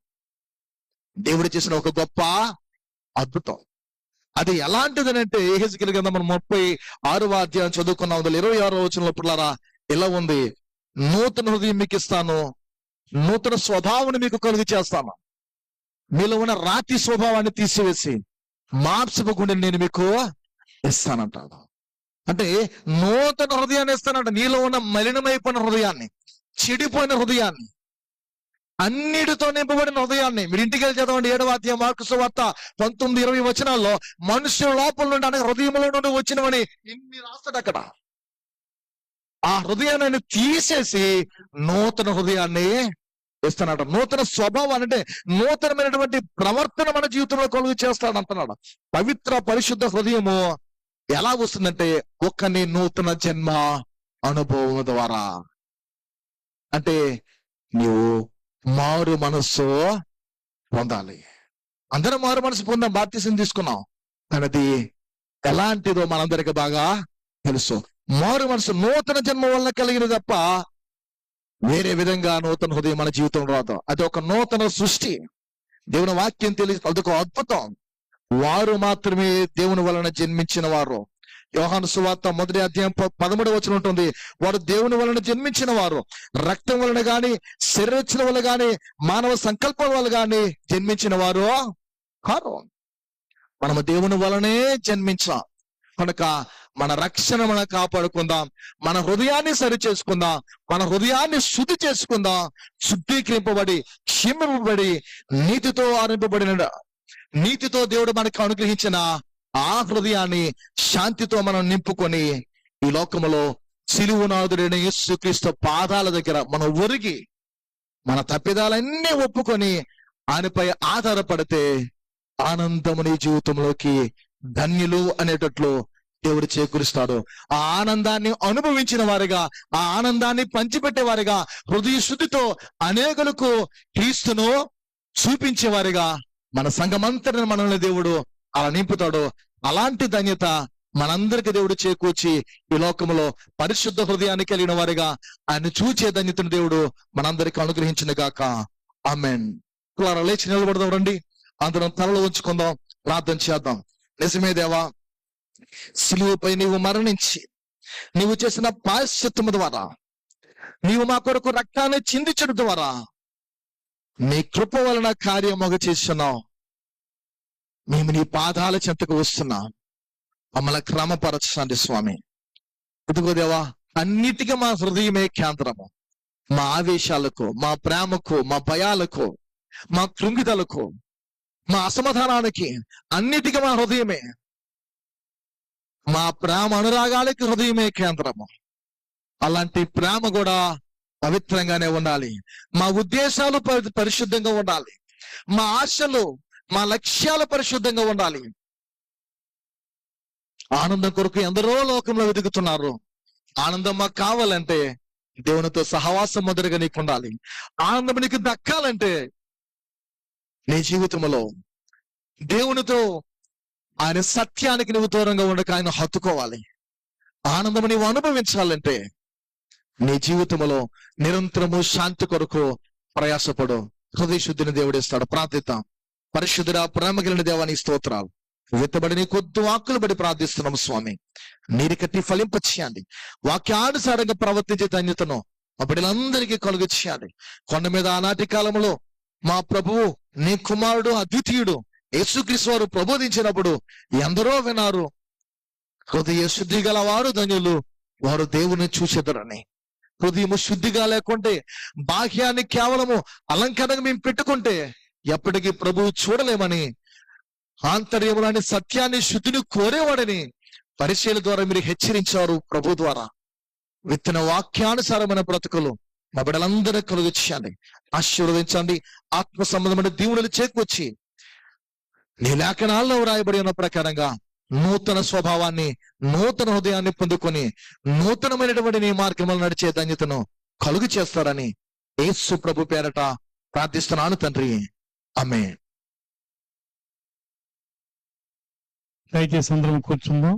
దేవుడు చేసిన ఒక గొప్ప అద్భుతం. అది ఎలాంటిదనంటే యెహెజ్కేలు గ్రంథం మనం 36వ అధ్యాయం చదువుకున్నాం. 26వ వచనంలో పిల్లరా ఇలా ఉంది, నూతన హృదయం మీకు ఇస్తాను, నూతన స్వభావాన్ని మీకు కలుగు చేస్తాను, మీలో ఉన్న రాతి స్వభావాన్ని తీసివేసి మాంసపు గుండెని నేను మీకు ఇస్తానంటాడు. అంటే నూతన హృదయాన్ని ఇస్తానంట. నీలో ఉన్న మలినమైపోయిన హృదయాన్ని, చెడిపోయిన హృదయాన్ని, అన్నిటితో నింపబడిన హృదయాన్ని. మీరు ఇంటికి వెళ్ళి చదవండి 7వ అధ్యాయం మార్కు సువార్త 19-20 వచనాల్లో మనుషుల లోపల నుండి అనగా హృదయంలో నుండి వచ్చినవని ఇన్ని రాస్తాడు అక్కడ. ఆ హృదయాన్ని తీసేసి నూతన హృదయాన్ని ఇస్తున్నాడు. నూతన స్వభావాన్ని అంటే నూతనమైనటువంటి ప్రవర్తన మన జీవితంలో కలుగు చేస్తాడు అంటున్నాడు. పవిత్ర పరిశుద్ధ హృదయము ఎలా వస్తుందంటే ఒక్కని నూతన జన్మ అనుభవం ద్వారా. అంటే నీవు మారు మనస్సు పొందాలి. అందరం మారు మనసు పొందాం, బాప్తిసం తీసుకున్నాం, కానీ అది ఎలాంటిదో మనందరికి బాగా తెలుసు. మారు మనసు నూతన జన్మ వల్ల కలిగిన తప్ప వేరే విధంగా నూతన హృదయం మన జీవితం రాదు. అది ఒక నూతన సృష్టి. దేవుని వాక్యం తెలియదు, అదొక అద్భుతం. వారు మాత్రమే దేవుని వలన జన్మించిన వారు. యోహాను సువార్త 1వ అధ్యాయం 13వ వచనం ఉంటుంది, వారు దేవుని వలన జన్మించిన వారు, రక్తం వలన గాని, శరీరచన వల్ల గాని, మానవ సంకల్పం వల్ల గాని జన్మించిన వారు కారు. మనము దేవుని వలనే జన్మించాం కనుక మన రక్షణ మనం కాపాడుకుందాం, మన హృదయాన్ని సరి చేసుకుందాం, మన హృదయాన్ని శుద్ధి చేసుకుందాం. శుద్ధీకరింపబడి, క్షమింపబడి, నీతితో ఆరంభబడిన, నీతితో దేవుడు మనకు అనుగ్రహించిన ఆ హృదయాన్ని శాంతితో మనం నింపుకొని ఈ లోకములో సిలువనాథుడైన యేసుక్రీస్తు పాదాల దగ్గర మనం ఒరిగి మన తప్పిదాలన్నీ ఒప్పుకొని ఆయనపై ఆధారపడితే ఆనందము నీ జీవితంలోకి ధన్యులు అనేటట్లు దేవుడు చేకూరుస్తాడు. ఆ ఆనందాన్ని అనుభవించిన వారిగా, ఆ ఆనందాన్ని పంచిపెట్టే వారిగా, హృదయ శుద్ధితో అనేకులకు క్రీస్తును చూపించే వారిగా మన సంఘమంతటిని మనల్ని దేవుడు అలా నింపుతాడు. అలాంటి ధన్యత మనందరికి దేవుడు చేకూర్చి ఈ లోకములో పరిశుద్ధ హృదయాన్ని కలిగిన వారిగా ఆయన చూచే ధన్యతను దేవుడు మనందరికి అనుగ్రహించిన గాక. ఆమేన్. లేచి నిలబడదాం, రండి, అందరం తలలు ఉంచుకుందాం, ప్రార్థన చేద్దాం. నిజమే దేవా, సిలువపై నీవు మరణించి నీవు చేసిన ప్రాయశ్చిత్తము ద్వారా, నీవు మా కొరకు రక్తాన్ని చిందించడం ద్వారా నీ కృప వలన కార్యముగా చేస్తున్నావు. మేము నీ పాదాల చెంతకు వస్తున్నాం, మమ్మల్ని క్రమపరచండి స్వామి. ఇదిగో దేవా, అన్నిటికీ మా హృదయమే కేంద్రము. మా ఆవేశాలకు, మా ప్రేమకు, మా భయాలకు, మా కృంగిదలకు, మా అసమాధానానికి అన్నిటికీ మా హృదయమే, మా ప్రేమ అనురాగాలకి హృదయమే కేంద్రము. అలాంటి ప్రేమ కూడా పవిత్రంగానే ఉండాలి. మా ఉద్దేశాలు పరిశుద్ధంగా ఉండాలి. మా ఆశలు, మా లక్ష్యాలు పరిశుద్ధంగా ఉండాలి. ఆనందం కొరకు ఎందరో లోకంలో వెతుకుతున్నారు. ఆనందం మాకు కావాలంటే దేవునితో సహవాసం మొదలుగా నీకు ఉండాలి. ఆనందం నీకు దక్కాలంటే నీ జీవితంలో దేవునితో, ఆయన సత్యానికి నువ్వు దూరంగా ఉండక ఆయన హత్తుకోవాలి. ఆనందం నీవు అనుభవించాలంటే నీ జీవితంలో నిరంతరము శాంతి కొరకు ప్రయాసపడు. హృదయ శుద్ధిని దేవుడిస్తాడు. ప్రార్థిద్దాం. పరిశుద్ధుడా, ప్రేమ కలిగిన దేవానికి స్తోత్రాలు. విత్తబడి నీ కొద్ది వాక్కులు బడి ప్రార్థిస్తున్నాము స్వామి. నీరు కట్టి ఫలింపచేయండి. వాక్యానుసారంగా ప్రవర్తించే ధన్యతను మా బిడ్డలందరికీ కలుగు చేయండి. కొండ మీద ఆనాటి కాలంలో మా ప్రభువు, నీ కుమారుడు అద్వితీయుడు యేసుక్రీస్తు వారు ప్రబోధించినప్పుడు ఎందరో విన్నారు. హృదయ శుద్ధి గల వారు ధన్యులు, వారు దేవుని చూసేదరని. హృదయము శుద్ధిగా లేకుంటే, బాహ్యాన్ని కేవలము అలంకరణగా మేము పెట్టుకుంటే ఎప్పటికీ ప్రభువు చూడలేమని, ఆంతర్యములని సత్యాన్ని, శుద్ధిని కోరేవాడని పరిశీలన ద్వారా మీరు హెచ్చరించారు. ప్రభు ద్వారా విత్తన వాక్యానుసారమైన బ్రతుకులు మా బిడ్డలందరూ కలుగు చేయండి. ఆశీర్వదించండి. ఆత్మ సంబంధమైన దీవులను చేకూర్చి నీ లేఖనాల్లో వ్రాయబడి ఉన్న ప్రకారంగా నూతన స్వభావాన్ని, నూతన హృదయాన్ని పొందుకొని నూతనమైనటువంటి నీ మార్గంలో నడిచే ధన్యతను కలుగు చేస్తారని యేసు ప్రభు పేరట ప్రార్థిస్తున్నాను తండ్రి. ఆమేన్. దయచేసి అందరం కూర్చుందాం.